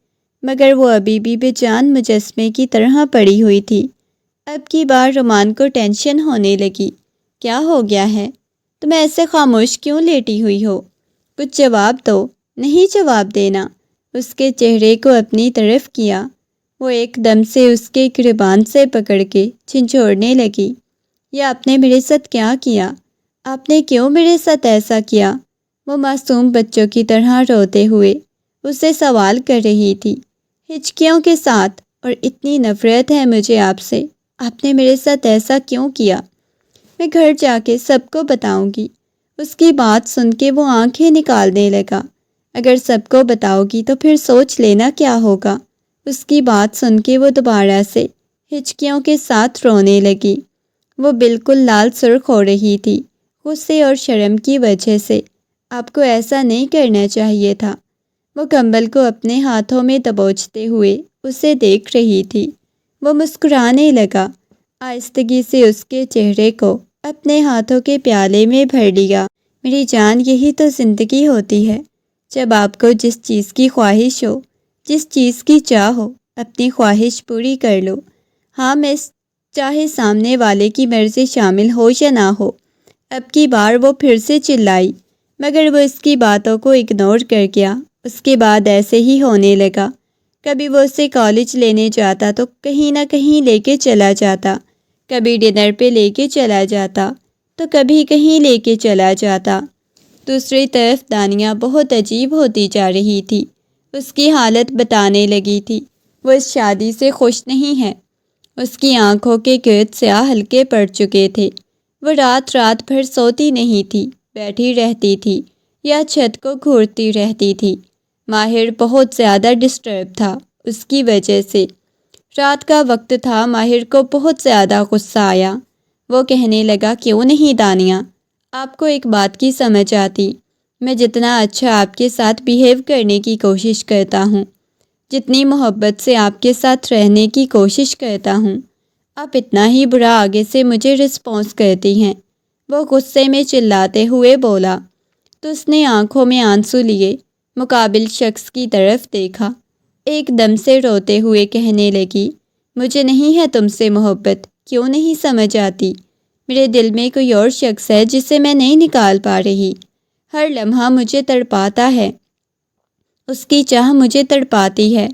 مگر وہ ابھی بھی بے جان مجسمے کی طرح پڑی ہوئی تھی۔ اب کی بار رومان کو ٹینشن ہونے لگی۔ کیا ہو گیا ہے، تم ایسے خاموش کیوں لیٹی ہوئی ہو، کچھ جواب دو۔ نہیں جواب دینا، اس کے چہرے کو اپنی طرف کیا۔ وہ ایک دم سے اس کے گریبان سے پکڑ کے جھنجھوڑنے لگی۔ یہ آپ نے میرے ساتھ کیا کیا، آپ نے کیوں میرے ساتھ ایسا کیا؟ وہ معصوم بچوں کی طرح روتے ہوئے اسے سوال کر رہی تھی، ہچکیوں کے ساتھ، اور اتنی نفرت ہے مجھے آپ سے، آپ نے میرے ساتھ ایسا کیوں کیا؟ میں گھر جا کے سب کو بتاؤں گی۔ اس کی بات سن کے وہ آنکھیں نکالنے لگا۔ اگر سب کو بتاؤ گی تو پھر سوچ لینا کیا ہوگا۔ اس کی بات سن کے وہ دوبارہ سے ہچکیوں کے ساتھ رونے لگی۔ وہ بالکل لال سرخ ہو رہی تھی غصے اور شرم کی وجہ سے۔ آپ کو ایسا نہیں کرنا چاہیے تھا۔ وہ کمبل کو اپنے ہاتھوں میں دبوچتے ہوئے اسے دیکھ رہی تھی۔ وہ مسکرانے لگا، آہستگی سے اس کے چہرے کو اپنے ہاتھوں کے پیالے میں بھر لیا۔ میری جان، یہی تو زندگی ہوتی ہے، جب آپ کو جس چیز کی خواہش ہو، جس چیز کی چاہ ہو، اپنی خواہش پوری کر لو۔ ہاں میں چاہے سامنے والے کی مرضی شامل ہو یا نہ ہو۔ اب کی بار وہ پھر سے چلائی، مگر وہ اس کی باتوں کو اگنور کر گیا۔ اس کے بعد ایسے ہی ہونے لگا۔ کبھی وہ اسے کالج لینے جاتا تو کہیں نہ کہیں لے کے چلا جاتا، کبھی ڈنر پہ لے کے چلا جاتا تو کبھی کہیں لے کے چلا جاتا۔ دوسری طرف دانیہ بہت عجیب ہوتی جا رہی تھی۔ اس کی حالت بتانے لگی تھی وہ اس شادی سے خوش نہیں ہے۔ اس کی آنکھوں کے گرد سیاہ حلقے پڑ چکے تھے۔ وہ رات رات بھر سوتی نہیں تھی، بیٹھی رہتی تھی یا چھت کو گھورتی رہتی تھی۔ ماہر بہت زیادہ ڈسٹرب تھا اس کی وجہ سے۔ رات کا وقت تھا، ماہر کو بہت زیادہ غصہ آیا۔ وہ کہنے لگا، کیوں نہیں دانیہ، آپ کو ایک بات کی سمجھ آتی؟ میں جتنا اچھا آپ کے ساتھ بیہیو کرنے کی کوشش کرتا ہوں، جتنی محبت سے آپ کے ساتھ رہنے کی کوشش کرتا ہوں، آپ اتنا ہی برا آگے سے مجھے رسپانس کرتی ہیں۔ وہ غصے میں چلاتے ہوئے بولا تو اس نے آنکھوں میں آنسو لیے مقابل شخص کی طرف دیکھا، ایک دم سے روتے ہوئے کہنے لگی، مجھے نہیں ہے تم سے محبت، کیوں نہیں سمجھ آتی؟ میرے دل میں کوئی اور شخص ہے جسے میں نہیں نکال پا رہی، ہر لمحہ مجھے تڑپاتا ہے، اس کی چاہ مجھے تڑپاتی ہے۔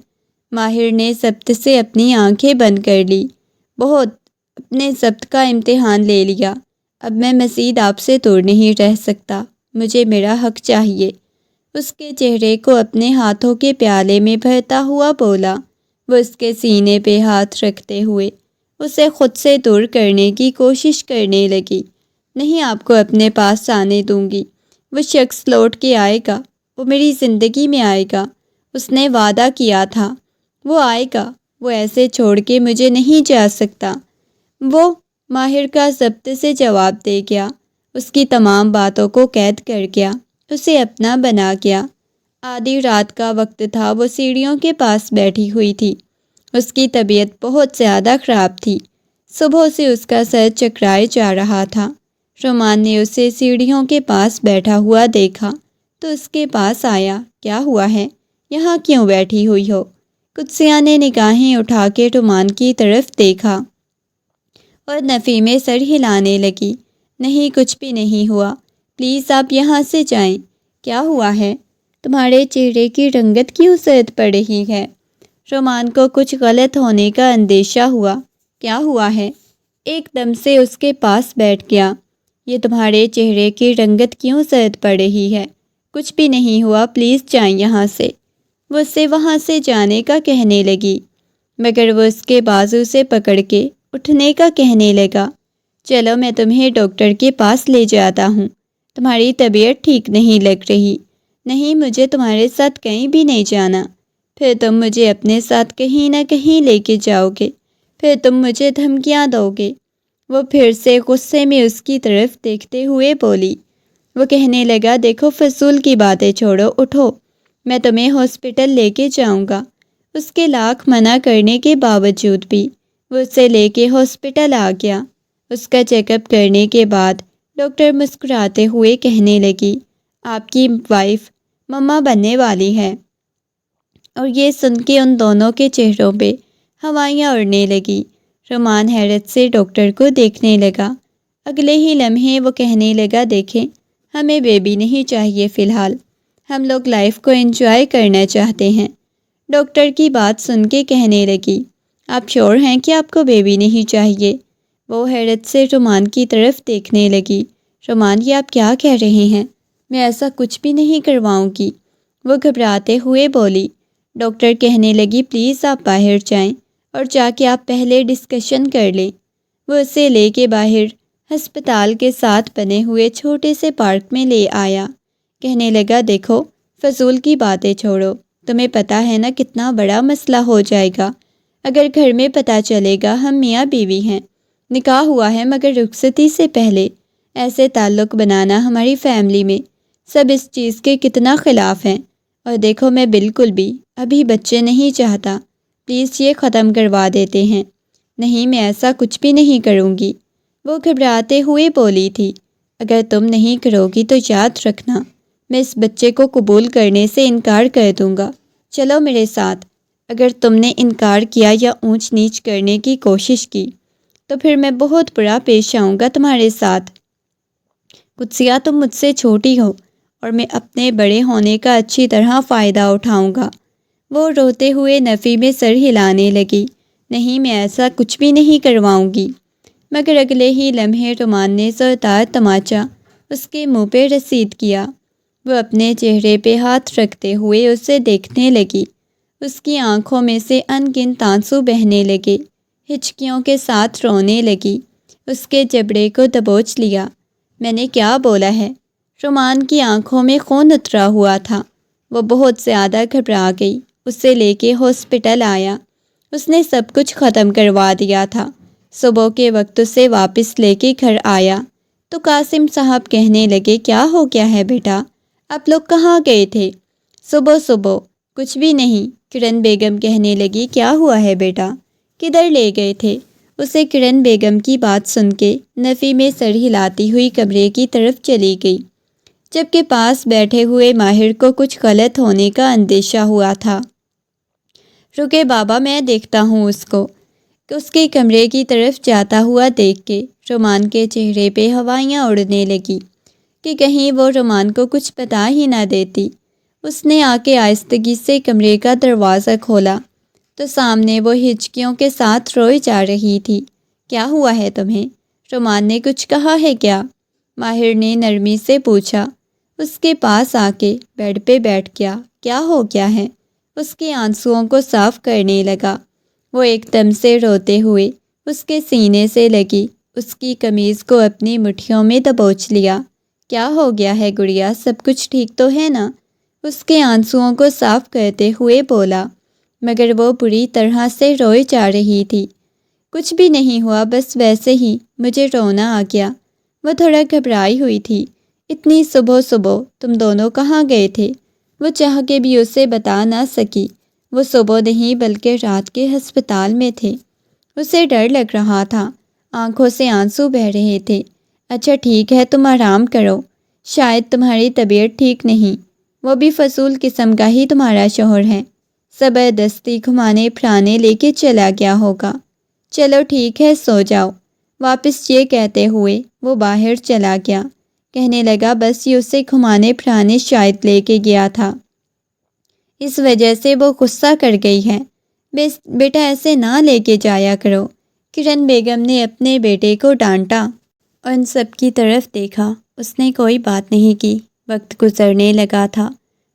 ماہر نے ضبط سے اپنی آنکھیں بند کر لی، بہت اپنے ضبط کا امتحان لے لیا۔ اب میں مزید آپ سے دور نہیں رہ سکتا، مجھے میرا حق چاہیے۔ اس کے چہرے کو اپنے ہاتھوں کے پیالے میں بہتا ہوا بولا۔ وہ اس کے سینے پہ ہاتھ رکھتے ہوئے اسے خود سے دور کرنے کی کوشش کرنے لگی۔ نہیں، آپ کو اپنے پاس آنے دوں گی، وہ شخص لوٹ کے آئے گا، وہ میری زندگی میں آئے گا، اس نے وعدہ کیا تھا، وہ آئے گا، وہ ایسے چھوڑ کے مجھے نہیں جا سکتا۔ وہ ماہر کا ضبط سے جواب دے گیا، اس کی تمام باتوں کو قید کر گیا، اسے اپنا بنا گیا۔ آدھی رات کا وقت تھا، وہ سیڑھیوں کے پاس بیٹھی ہوئی تھی۔ اس کی طبیعت بہت زیادہ خراب تھی، صبح سے اس کا سر چکرائے جا رہا تھا۔ رومان نے اسے سیڑھیوں کے پاس بیٹھا ہوا دیکھا تو اس کے پاس آیا۔ کیا ہوا ہے، یہاں کیوں بیٹھی ہوئی ہو؟ قدسیہ نے نگاہیں اٹھا کے رومان کی طرف دیکھا اور نفی میں سر ہلانے لگی۔ نہیں، کچھ بھی نہیں ہوا، پلیز آپ یہاں سے جائیں۔ کیا ہوا ہے، تمہارے چہرے کی رنگت کیوں زرد پڑ رہی ہے؟ رومان کو کچھ غلط ہونے کا اندیشہ ہوا۔ کیا ہوا ہے؟ ایک دم سے اس کے پاس بیٹھ گیا۔ یہ تمہارے چہرے کی رنگت کیوں زرد پڑ رہی ہے؟ کچھ بھی نہیں ہوا، پلیز جائیں یہاں سے۔ وہ اسے وہاں سے جانے کا کہنے لگی، مگر وہ اس کے بازو سے پکڑ کے اٹھنے کا کہنے لگا۔ چلو میں تمہیں ڈاکٹر کے پاس لے جاتا ہوں، تمہاری طبیعت ٹھیک نہیں لگ رہی۔ نہیں، مجھے تمہارے ساتھ کہیں بھی نہیں جانا۔ پھر تم مجھے اپنے ساتھ کہیں نہ کہیں لے کے جاؤ گے، پھر تم مجھے دھمکیاں دو گے۔ وہ پھر سے غصے میں اس کی طرف دیکھتے ہوئے بولی۔ وہ کہنے لگا، دیکھو فضول کی باتیں چھوڑو، اٹھو، میں تمہیں ہاسپٹل لے کے جاؤں گا۔ اس کے لاکھ منع کرنے کے باوجود بھی وہ اسے لے کے ہاسپٹل آ گیا۔ اس کا چیک اپ کرنے کے بعد ڈاکٹر مسکراتے ہوئے کہنے لگی، آپ کی وائف مما بننے والی ہے۔ اور یہ سن کے ان دونوں کے چہروں پہ ہوائیاں اڑنے لگی۔ رومان حیرت سے ڈاکٹر کو دیکھنے لگا۔ اگلے ہی لمحے وہ کہنے لگا، دیکھیں، ہمیں بیبی نہیں چاہیے فی الحال، ہم لوگ لائف کو انجوائے کرنا چاہتے ہیں۔ ڈاکٹر کی بات سن کے کہنے لگی، آپ شور ہیں کہ آپ کو بیبی نہیں چاہیے؟ وہ حیرت سے رومان کی طرف دیکھنے لگی۔ رومان، یہ آپ کیا کہہ رہے ہیں؟ میں ایسا کچھ بھی نہیں کرواؤں گی، وہ گھبراتے ہوئے بولی۔ ڈاکٹر کہنے لگی، پلیز آپ باہر جائیں اور جا کے آپ پہلے ڈسکشن کر لیں۔ وہ اسے لے کے باہر ہسپتال کے ساتھ بنے ہوئے چھوٹے سے پارک میں لے آیا۔ کہنے لگا، دیکھو فضول کی باتیں چھوڑو، تمہیں پتہ ہے نا کتنا بڑا مسئلہ ہو جائے گا اگر گھر میں پتہ چلے گا ہم میاں بیوی ہیں، نکاح ہوا ہے مگر رخصتی سے پہلے ایسے تعلق بنانا ہماری فیملی میں سب اس چیز کے کتنا خلاف ہیں۔ اور دیکھو میں بالکل بھی ابھی بچے نہیں چاہتا، پلیز یہ ختم کروا دیتے ہیں۔ نہیں، میں ایسا کچھ بھی نہیں کروں گی، وہ گھبراتے ہوئے بولی تھی۔ اگر تم نہیں کرو گی تو یاد رکھنا، میں اس بچے کو قبول کرنے سے انکار کر دوں گا۔ چلو میرے ساتھ، اگر تم نے انکار کیا یا اونچ نیچ کرنے کی کوشش کی تو پھر میں بہت برا پیش آؤں گا تمہارے ساتھ۔ قدسیہ، تم مجھ سے چھوٹی ہو اور میں اپنے بڑے ہونے کا اچھی طرح فائدہ اٹھاؤں گا۔ وہ روتے ہوئے نفی میں سر ہلانے لگی، نہیں، میں ایسا کچھ بھی نہیں کرواؤں گی۔ مگر اگلے ہی لمحے رومان نے زوردار تماچا اس کے منہ پہ رسید کیا۔ وہ اپنے چہرے پہ ہاتھ رکھتے ہوئے اسے دیکھنے لگی۔ اس کی آنکھوں میں سے ان گنت آنسو بہنے لگے، ہچکیوں کے ساتھ رونے لگی۔ اس کے جبڑے کو دبوچ لیا۔ میں نے کیا بولا ہے؟ رومان کی آنکھوں میں خون اترا ہوا تھا۔ وہ بہت زیادہ گھبرا گئی۔ اسے لے کے ہاسپٹل آیا۔ اس نے سب کچھ ختم کروا دیا تھا۔ صبح کے وقت اسے واپس لے کے گھر آیا تو قاسم صاحب کہنے لگے، کیا ہو گیا ہے بیٹا؟ آپ لوگ کہاں گئے تھے صبح صبح؟ کچھ بھی نہیں، کرن بیگم کہنے لگی، کیا ہوا ہے بیٹا؟ کدھر لے گئے تھے؟ اسے کرن بیگم کی بات سن کے نفی میں سر ہلاتی ہوئی کمرے کی طرف چلی گئی، جبکہ پاس بیٹھے ہوئے ماہر کو کچھ غلط ہونے کا اندیشہ ہوا تھا۔ رکے بابا، میں دیکھتا ہوں اس کو۔ اس کے کمرے کی طرف جاتا ہوا دیکھ کے رومان کے چہرے پہ ہوائیاں اڑنے لگی کہ کہیں وہ رومان کو کچھ بتا ہی نہ دیتی۔ اس نے آ کے آہستگی سے کمرے کا دروازہ کھولا تو سامنے وہ ہچکیوں کے ساتھ روئی جا رہی تھی۔ کیا ہوا ہے تمہیں؟ رومان نے کچھ کہا ہے کیا؟ ماہر نے نرمی سے پوچھا۔ اس کے پاس آ کے بیڈ پہ بیٹھ گیا۔ کیا ہو گیا ہے؟ اس کے آنسوؤں کو صاف کرنے لگا۔ وہ ایک دم سے روتے ہوئے اس کے سینے سے لگی اس کی قمیض کو اپنی مٹھیوں میں دبوچ لیا۔ کیا ہو گیا ہے گڑیا؟ سب کچھ ٹھیک تو ہے نا؟ اس کے آنسوؤں کو صاف کرتے ہوئے بولا، مگر وہ بری طرح سے روئی جا رہی تھی۔ کچھ بھی نہیں ہوا، بس ویسے ہی مجھے رونا آ گیا۔ وہ تھوڑا گھبرائی ہوئی تھی۔ اتنی صبح صبح تم دونوں کہاں گئے تھے؟ وہ چاہ کے بھی اسے بتا نہ سکی۔ وہ صبح نہیں بلکہ رات کے ہسپتال میں تھے۔ اسے ڈر لگ رہا تھا، آنکھوں سے آنسو بہہ رہے تھے۔ اچھا ٹھیک ہے، تم آرام کرو، شاید تمہاری طبیعت ٹھیک نہیں، وہ بھی فضول قسم کا ہی تمہارا شوہر ہے، زبردستی گھمانے پھرانے لے کے چلا گیا ہوگا۔ چلو ٹھیک ہے، سو جاؤ۔ واپس یہ کہتے ہوئے وہ باہر چلا گیا۔ کہنے لگا، بس یہ اسے گھمانے پھرانے شاید لے کے گیا تھا، اس وجہ سے وہ غصہ کر گئی ہے۔ بیٹا ایسے نہ لے کے جایا کرو۔ کرن بیگم نے اپنے بیٹے کو ڈانٹا۔ ان سب کی طرف دیکھا، اس نے کوئی بات نہیں کی۔ وقت گزرنے لگا تھا،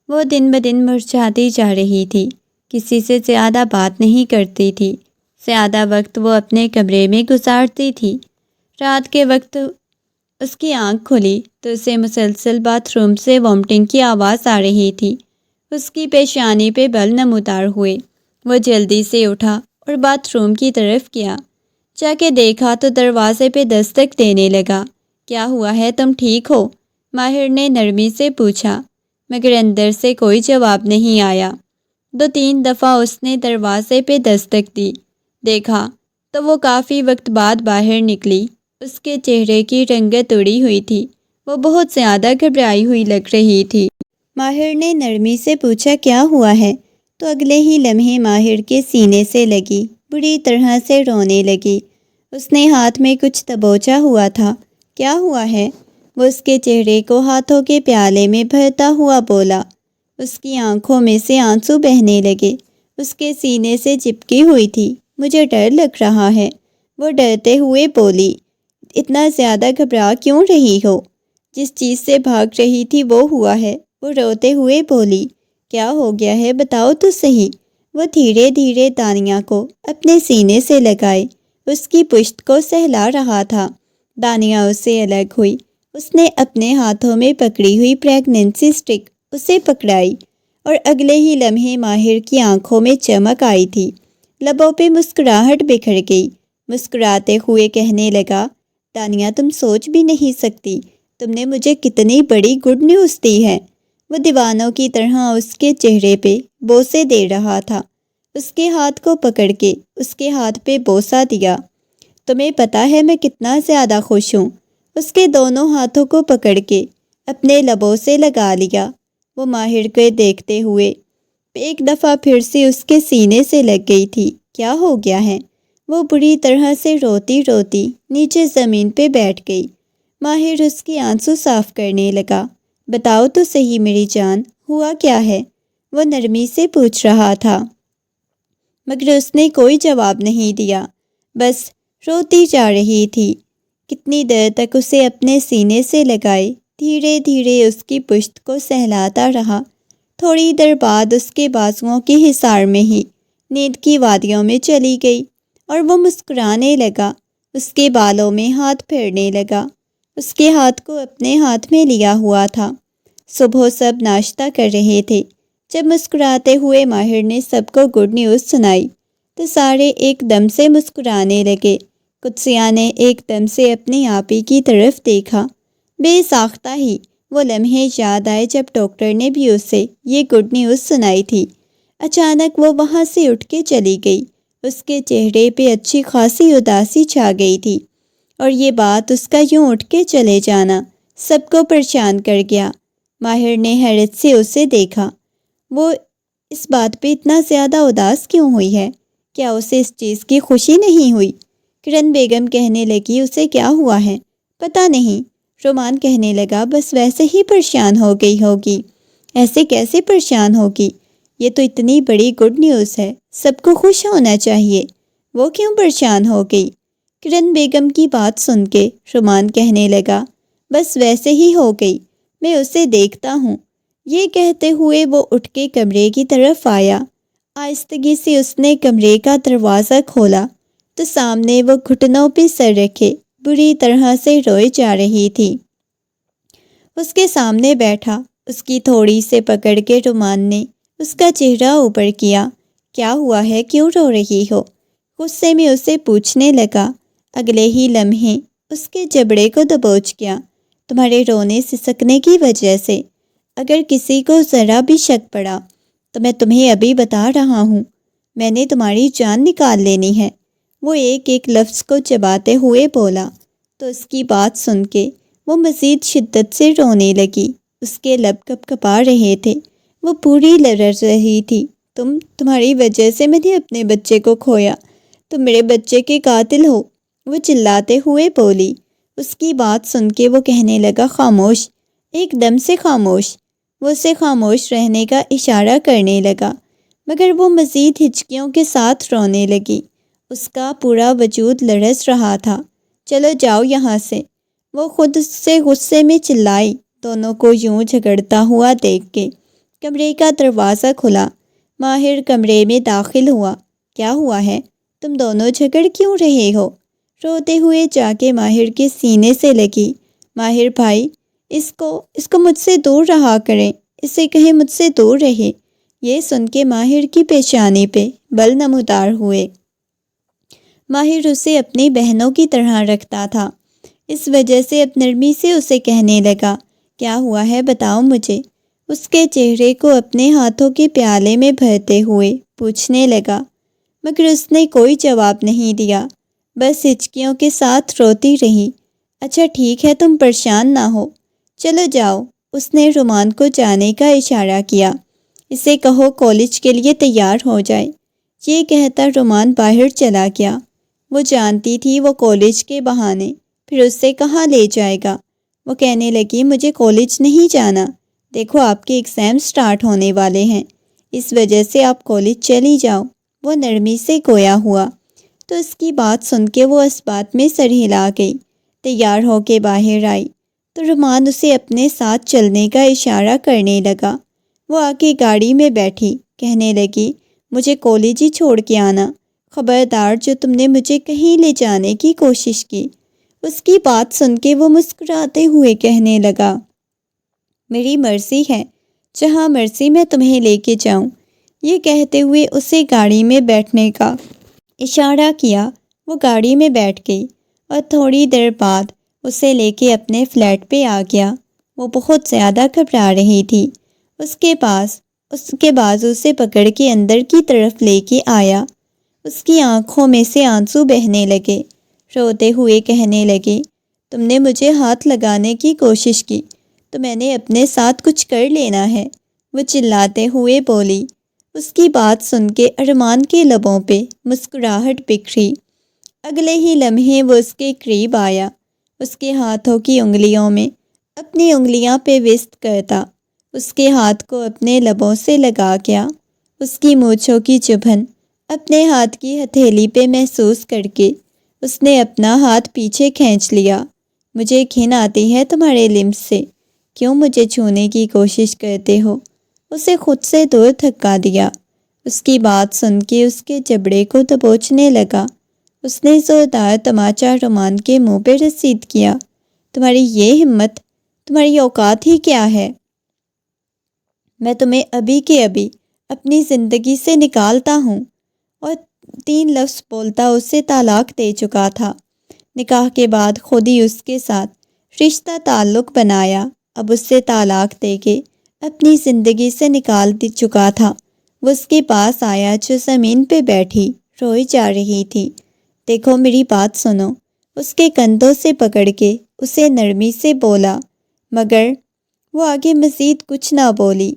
وہ دن بدن مرجھاتی جا رہی تھی، کسی سے زیادہ بات نہیں کرتی تھی، زیادہ وقت وہ اپنے کمرے میں گزارتی تھی۔ رات کے وقت اس کی آنکھ کھلی تو اسے مسلسل باتھ روم سے وامٹنگ کی آواز آ رہی تھی۔ اس کی پیشانی پہ بل نمودار ہوئے۔ وہ جلدی سے اٹھا اور باتھ روم کی طرف گیا۔ جا کے دیکھا تو دروازے پہ دستک دینے لگا۔ کیا ہوا ہے، تم ٹھیک ہو؟ ماہر نے نرمی سے پوچھا، مگر اندر سے کوئی جواب نہیں آیا۔ 2-3 دفعہ اس نے دروازے پہ دستک دی۔ دیکھا تو وہ کافی وقت بعد باہر نکلی۔ اس کے چہرے کی رنگت اڑی ہوئی تھی، وہ بہت زیادہ گھبرائی ہوئی لگ رہی تھی۔ ماہر نے نرمی سے پوچھا، کیا ہوا ہے؟ تو اگلے ہی لمحے ماہر کے سینے سے لگی، بری طرح سے رونے لگی۔ اس نے ہاتھ میں کچھ دبوچا ہوا تھا۔ کیا ہوا ہے؟ وہ اس کے چہرے کو ہاتھوں کے پیالے میں بھرتا ہوا بولا۔ اس کی آنکھوں میں سے آنسو بہنے لگے، اس کے سینے سے چپکی ہوئی تھی۔ مجھے ڈر لگ رہا ہے، وہ ڈرتے ہوئے بولی۔ اتنا زیادہ گھبرا کیوں رہی ہو؟ جس چیز سے بھاگ رہی تھی وہ ہوا ہے، وہ روتے ہوئے بولی۔ کیا ہو گیا ہے، بتاؤ تو صحیح۔ وہ دھیرے دھیرے دانیہ کو اپنے سینے سے لگائے، اس کی پشت کو سہلا رہا تھا۔ دانیہ اس سے الگ ہوئی، اس نے اپنے ہاتھوں میں پکڑی ہوئی پریگننسی سٹک اسے پکڑائی، اور اگلے ہی لمحے ماہر کی آنکھوں میں چمک آئی تھی، لبوں پہ مسکراہٹ بکھر گئی۔ مسکراتے ہوئے کہنے لگا، دانیہ تم سوچ بھی نہیں سکتی، تم نے مجھے کتنی بڑی گڈ نیوز دی ہے۔ وہ دیوانوں کی طرح اس کے چہرے پہ بوسے دے رہا تھا، اس کے ہاتھ کو پکڑ کے اس کے ہاتھ پہ بوسہ دیا۔ تمہیں پتہ ہے میں کتنا زیادہ خوش ہوں۔ اس کے دونوں ہاتھوں کو پکڑ کے اپنے لبوں سے لگا لیا۔ وہ ماہر کو دیکھتے ہوئے ایک دفعہ پھر سے اس کے سینے سے لگ گئی تھی۔ کیا ہو گیا ہے؟ وہ بری طرح سے روتی روتی نیچے زمین پہ بیٹھ گئی۔ ماہر اس کی آنسو صاف کرنے لگا۔ بتاؤ تو صحیح میری جان، ہوا کیا ہے؟ وہ نرمی سے پوچھ رہا تھا، مگر اس نے کوئی جواب نہیں دیا، بس روتی جا رہی تھی۔ کتنی دیر تک اسے اپنے سینے سے لگائے دھیرے دھیرے اس کی پشت کو سہلاتا رہا۔ تھوڑی دیر بعد اس کے بازوؤں کے حصار میں ہی نیند کی وادیوں میں چلی گئی، اور وہ مسکرانے لگا، اس کے بالوں میں ہاتھ پھیرنے لگا، اس کے ہاتھ کو اپنے ہاتھ میں لیا ہوا تھا۔ صبح سب ناشتہ کر رہے تھے۔ جب مسکراتے ہوئے ماہر نے سب کو گڈ نیوز سنائی تو سارے ایک دم سے مسکرانے لگے۔ قدسیہ نے ایک دم سے اپنی آپی کی طرف دیکھا۔ بے ساختہ ہی وہ لمحے یاد آئے جب ڈاکٹر نے بھی اسے یہ گڈ نیوز سنائی تھی۔ اچانک وہ وہاں سے اٹھ کے چلی گئی، اس کے چہرے پہ اچھی خاصی اداسی چھا گئی تھی، اور یہ بات اس کا یوں اٹھ کے چلے جانا سب کو پریشان کر گیا۔ ماہر نے حیرت سے اسے دیکھا، وہ اس بات پہ اتنا زیادہ اداس کیوں ہوئی ہے؟ کیا اسے اس چیز کی خوشی نہیں ہوئی؟ کرن بیگم کہنے لگی، اسے کیا ہوا ہے پتہ نہیں۔ رومان کہنے لگا، بس ویسے ہی پریشان ہو گئی ہوگی۔ ایسے کیسے پریشان ہوگی؟ یہ تو اتنی بڑی گڈ نیوز ہے، سب کو خوش ہونا چاہیے، وہ کیوں پریشان ہو گئی؟ کرن بیگم کی بات سن کے رومان کہنے لگا، بس ویسے ہی ہو گئی، میں اسے دیکھتا ہوں۔ یہ کہتے ہوئے وہ اٹھ کے کمرے کی طرف آیا۔ آہستگی سے اس نے کمرے کا دروازہ کھولا تو سامنے وہ گھٹنوں پہ سر رکھے بری طرح سے روئے جا رہی تھی۔ اس کے سامنے بیٹھا، اس کی تھوڑی سے پکڑ کے رومان نے اس کا چہرہ اوپر کیا۔ کیا ہوا ہے، کیوں رو رہی ہو؟ غصے میں اسے پوچھنے لگا۔ اگلے ہی لمحے اس کے جبڑے کو دبوچ گیا۔ تمہارے رونے سسکنے کی وجہ سے اگر کسی کو ذرا بھی شک پڑا تو میں تمہیں ابھی بتا رہا ہوں، میں نے تمہاری جان نکال لینی ہے۔ وہ ایک ایک لفظ کو چباتے ہوئے بولا تو اس کی بات سن کے وہ مزید شدت سے رونے لگی۔ اس کے لب کپ کپا رہے تھے، وہ پوری لرز رہی تھی۔ تمہاری وجہ سے میں نے اپنے بچے کو کھویا، تم میرے بچے کے قاتل ہو، وہ چلاتے ہوئے بولی۔ اس کی بات سن کے وہ کہنے لگا، خاموش، ایک دم سے خاموش۔ وہ اسے خاموش رہنے کا اشارہ کرنے لگا۔ مگر وہ مزید ہچکیوں کے ساتھ رونے لگی۔ اس کا پورا وجود لرز رہا تھا۔ چلو جاؤ یہاں سے، وہ خود سے غصے میں چلائی، دونوں کو یوں جھگڑتا ہوا دیکھ کے۔ کمرے کا دروازہ کھلا، ماہر کمرے میں داخل ہوا۔ کیا ہوا ہے؟ تم دونوں جھگڑ کیوں رہے ہو؟ روتے ہوئے جا کے ماہر کے سینے سے لگی۔ ماہر بھائی، اس کو مجھ سے دور رہا کریں، اسے کہیں مجھ سے دور رہے۔ یہ سن کے ماہر کی پیشانی پہ بل نمودار ہوئے۔ ماہر اسے اپنی بہنوں کی طرح رکھتا تھا، اس وجہ سے اب نرمی سے اسے کہنے لگا، کیا ہوا ہے بتاؤ مجھے۔ اس کے چہرے کو اپنے ہاتھوں کے پیالے میں بھرتے ہوئے پوچھنے لگا، مگر اس نے کوئی جواب نہیں دیا، بس ہچکیوں کے ساتھ روتی رہی۔ اچھا ٹھیک ہے، تم پریشان نہ ہو، چلو جاؤ۔ اس نے رومان کو جانے کا اشارہ کیا۔ اسے کہو کالج کے لیے تیار ہو جائے۔ یہ کہتا رومان باہر چلا گیا۔ وہ جانتی تھی وہ کالج کے بہانے پھر اسے کہاں لے جائے گا۔ وہ کہنے لگی، مجھے کالج نہیں جانا، دیکھو آپ کے ایگزام سٹارٹ ہونے والے ہیں، اس وجہ سے آپ کالج چلی جاؤ۔ وہ نرمی سے گویا ہوا تو اس کی بات سن کے وہ اس بات میں سر ہلا گئی۔ تیار ہو کے باہر آئی تو رومان اسے اپنے ساتھ چلنے کا اشارہ کرنے لگا۔ وہ آ کے گاڑی میں بیٹھی، کہنے لگی، مجھے کالج ہی چھوڑ کے آنا، خبردار جو تم نے مجھے کہیں لے جانے کی کوشش کی۔ اس کی بات سن کے وہ مسکراتے ہوئے کہنے لگا، میری مرضی ہے، جہاں مرضی میں تمہیں لے کے جاؤں۔ یہ کہتے ہوئے اسے گاڑی میں بیٹھنے کا اشارہ کیا۔ وہ گاڑی میں بیٹھ گئی اور تھوڑی دیر بعد اسے لے کے اپنے فلیٹ پہ آ گیا۔ وہ بہت زیادہ گھبرا رہی تھی۔ اس کے بازو سے پکڑ کے اندر کی طرف لے کے آیا۔ اس کی آنکھوں میں سے آنسو بہنے لگے، روتے ہوئے کہنے لگے، تم نے مجھے ہاتھ لگانے کی کوشش کی تو میں نے اپنے ساتھ کچھ کر لینا ہے، وہ چلاتے ہوئے بولی۔ اس کی بات سن کے ارمان کے لبوں پہ مسکراہٹ بکھری۔ اگلے ہی لمحے وہ اس کے قریب آیا، اس کے ہاتھوں کی انگلیوں میں اپنی انگلیاں پہ وسط کرتا، اس کے ہاتھ کو اپنے لبوں سے لگا گیا۔ اس کی مونچھوں کی چبھن اپنے ہاتھ کی ہتھیلی پہ محسوس کر کے اس نے اپنا ہاتھ پیچھے کھینچ لیا۔ مجھے گھن آتی ہے تمہارے لمس سے، کیوں مجھے چھونے کی کوشش کرتے ہو؟ اسے خود سے دور دھکا دیا۔ اس کی بات سن کے اس کے جبڑے کو دبوچنے لگا۔ اس نے زوردار تماچا رومان کے منہ پہ رسید کیا۔ تمہاری یہ ہمت، تمہاری اوقات ہی کیا ہے؟ میں تمہیں ابھی کے ابھی اپنی زندگی سے نکالتا ہوں۔ اور 3 لفظ بولتا اسے طلاق دے چکا تھا۔ نکاح کے بعد خود ہی اس کے ساتھ رشتہ تعلق بنایا، اب اس سے طلاق دے کے اپنی زندگی سے نکال چکا تھا۔ وہ اس کے پاس آیا جو زمین پہ بیٹھی روئی جا رہی تھی۔ دیکھو میری بات سنو، اس کے کندھوں سے پکڑ کے اسے نرمی سے بولا، مگر وہ آگے مزید کچھ نہ بولی۔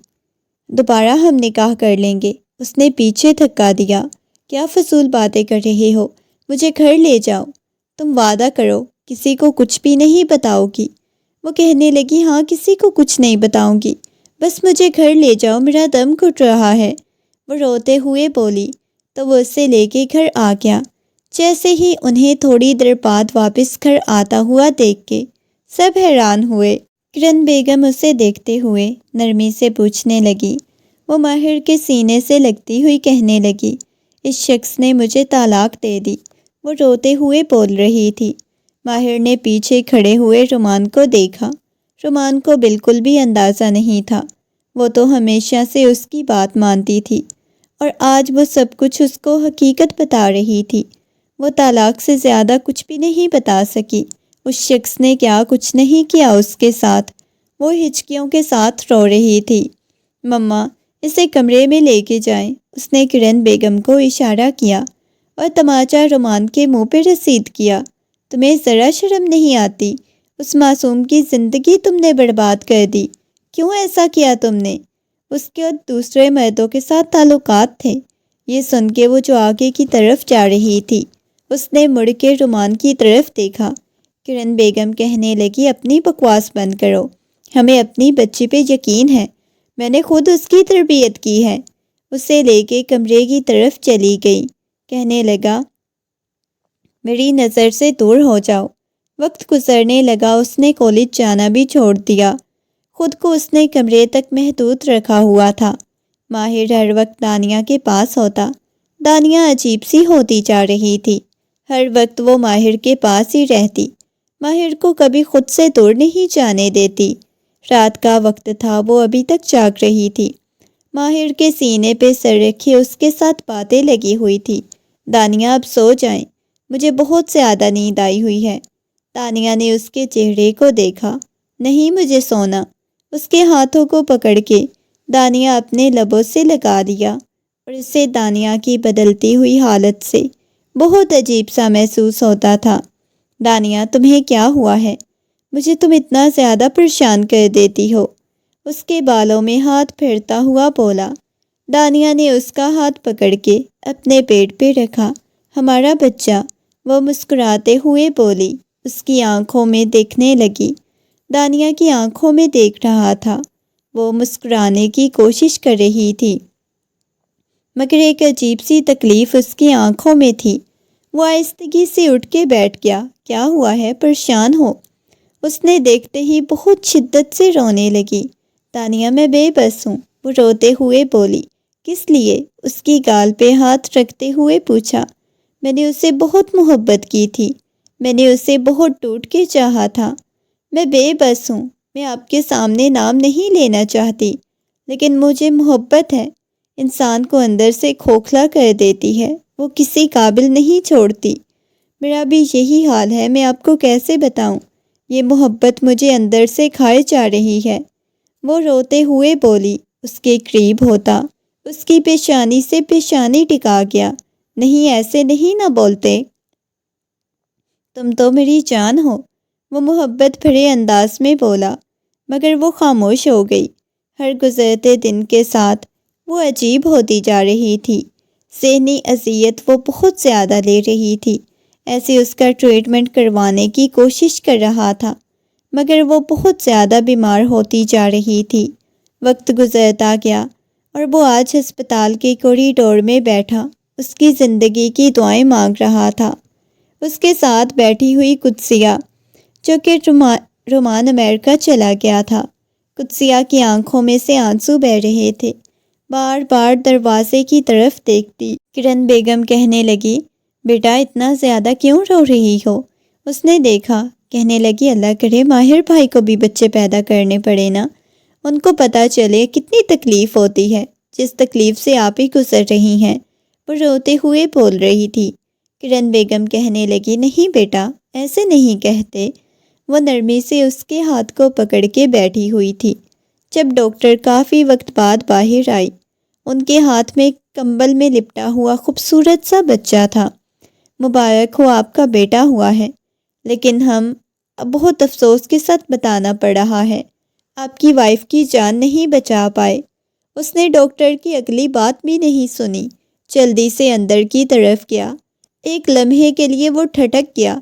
دوبارہ ہم نکاح کر لیں گے، اس نے پیچھے دھکا دیا۔ کیا فضول باتیں کر رہے ہو؟ مجھے گھر لے جاؤ، تم وعدہ کرو کسی کو کچھ بھی نہیں بتاؤ گی۔ وہ کہنے لگی، ہاں کسی کو کچھ نہیں بتاؤں گی، بس مجھے گھر لے جاؤ، میرا دم گھٹ رہا ہے، وہ روتے ہوئے بولی۔ تو وہ اسے لے کے گھر آ گیا۔ جیسے ہی انہیں تھوڑی دیر بعد واپس گھر آتا ہوا دیکھ کے سب حیران ہوئے۔ کرن بیگم اسے دیکھتے ہوئے نرمی سے پوچھنے لگی۔ وہ ماہر کے سینے سے لگتی ہوئی کہنے لگی، اس شخص نے مجھے طلاق دے دی۔ وہ روتے ہوئے بول رہی تھی۔ ماہر نے پیچھے کھڑے ہوئے رومان کو دیکھا۔ رومان کو بالکل بھی اندازہ نہیں تھا، وہ تو ہمیشہ سے اس کی بات مانتی تھی اور آج وہ سب کچھ اس کو حقیقت بتا رہی تھی۔ وہ طلاق سے زیادہ کچھ بھی نہیں بتا سکی۔ اس شخص نے کیا کچھ نہیں کیا اس کے ساتھ۔ وہ ہچکیوں کے ساتھ رو رہی تھی۔ مما، اسے کمرے میں لے کے جائیں، اس نے کرن بیگم کو اشارہ کیا اور تماچا رومان کے منہ پہ رسید کیا۔ تمہیں ذرا شرم نہیں آتی؟ اس معصوم کی زندگی تم نے برباد کر دی۔ کیوں ایسا کیا تم نے؟ اس کے دوسرے مردوں کے ساتھ تعلقات تھے۔ یہ سن کے وہ جو آگے کی طرف جا رہی تھی، اس نے مڑ کے رومان کی طرف دیکھا۔ کرن بیگم کہنے لگی، اپنی بکواس بند کرو، ہمیں اپنی بچی پہ یقین ہے، میں نے خود اس کی تربیت کی ہے۔ اسے لے کے کمرے کی طرف چلی گئی۔ کہنے لگا، میری نظر سے دور ہو جاؤ۔ وقت گزرنے لگا، اس نے کالج جانا بھی چھوڑ دیا۔ خود کو اس نے کمرے تک محدود رکھا ہوا تھا۔ ماہر ہر وقت دانیہ کے پاس ہوتا۔ دانیہ عجیب سی ہوتی جا رہی تھی۔ ہر وقت وہ ماہر کے پاس ہی رہتی، ماہر کو کبھی خود سے دور نہیں جانے دیتی۔ رات کا وقت تھا، وہ ابھی تک جاگ رہی تھی۔ ماہر کے سینے پہ سر رکھے اس کے ساتھ باتیں لگی ہوئی تھی۔ دانیہ اب سو جائیں، مجھے بہت زیادہ نیند آئی ہوئی ہے۔ دانیہ نے اس کے چہرے کو دیکھا۔ نہیں، مجھے سونا۔ اس کے ہاتھوں کو پکڑ کے دانیہ اپنے لبوں سے لگا دیا اور اسے دانیہ کی بدلتی ہوئی حالت سے بہت عجیب سا محسوس ہوتا تھا۔ دانیہ، تمہیں کیا ہوا ہے؟ مجھے تم اتنا زیادہ پریشان کر دیتی ہو، اس کے بالوں میں ہاتھ پھیرتا ہوا بولا۔ دانیہ نے اس کا ہاتھ پکڑ کے اپنے پیٹ پہ رکھا۔ ہمارا بچہ، وہ مسکراتے ہوئے بولی۔ اس کی آنکھوں میں دیکھنے لگی۔ دانیہ کی آنکھوں میں دیکھ رہا تھا۔ وہ مسکرانے کی کوشش کر رہی تھی، مگر ایک عجیب سی تکلیف اس کی آنکھوں میں تھی۔ وہ آہستگی سے اٹھ کے بیٹھ گیا۔ کیا ہوا ہے؟ پریشان ہو؟ اس نے دیکھتے ہی بہت شدت سے رونے لگی۔ دانیہ، میں بے بس ہوں، وہ روتے ہوئے بولی۔ کس لیے؟ اس کی گال پہ ہاتھ رکھتے ہوئے پوچھا۔ میں نے اسے بہت محبت کی تھی، میں نے اسے بہت ٹوٹ کے چاہا تھا۔ میں بے بس ہوں، میں آپ کے سامنے نام نہیں لینا چاہتی، لیکن مجھے محبت ہے، انسان کو اندر سے کھوکھلا کر دیتی ہے، وہ کسی قابل نہیں چھوڑتی۔ میرا بھی یہی حال ہے، میں آپ کو کیسے بتاؤں، یہ محبت مجھے اندر سے کھائے جا رہی ہے۔ وہ روتے ہوئے بولی۔ اس کے قریب ہوتا اس کی پیشانی سے پیشانی ٹکا گیا۔ نہیں، ایسے نہیں نہ بولتے، تم تو میری جان ہو، وہ محبت بھرے انداز میں بولا، مگر وہ خاموش ہو گئی۔ ہر گزرتے دن کے ساتھ وہ عجیب ہوتی جا رہی تھی۔ ذہنی اذیت وہ بہت زیادہ لے رہی تھی۔ ایسے اس کا ٹریٹمنٹ کروانے کی کوشش کر رہا تھا، مگر وہ بہت زیادہ بیمار ہوتی جا رہی تھی۔ وقت گزرتا گیا اور وہ آج ہسپتال کے کوریڈور میں بیٹھا اس کی زندگی کی دعائیں مانگ رہا تھا۔ اس کے ساتھ بیٹھی ہوئی قدسیہ، جو کہ رومان امریکہ چلا گیا تھا۔ قدسیہ کی آنکھوں میں سے آنسو بہہ رہے تھے۔ بار بار دروازے کی طرف دیکھتی کرن بیگم کہنے لگی، بیٹا اتنا زیادہ کیوں رو رہی ہو؟ اس نے دیکھا، کہنے لگی، اللہ کرے ماہر بھائی کو بھی بچے پیدا کرنے پڑے نا، ان کو پتہ چلے کتنی تکلیف ہوتی ہے، جس تکلیف سے آپ ہی گزر رہی ہیں۔ وہ روتے ہوئے بول رہی تھی۔ کرن بیگم کہنے لگی، نہیں بیٹا، ایسے نہیں کہتے۔ وہ نرمی سے اس کے ہاتھ کو پکڑ کے بیٹھی ہوئی تھی۔ جب ڈاکٹر کافی وقت بعد باہر آئی، ان کے ہاتھ میں کمبل میں لپٹا ہوا خوبصورت سا بچہ تھا۔ مبارک ہو، آپ کا بیٹا ہوا ہے، لیکن ہم بہت افسوس کے ساتھ بتانا پڑ رہا ہے، آپ کی وائف کی جان نہیں بچا پائے۔ اس نے ڈاکٹر کی اگلی بات بھی نہیں سنی، جلدی سے اندر کی طرف گیا۔ ایک لمحے کے لیے وہ ٹھٹک گیا،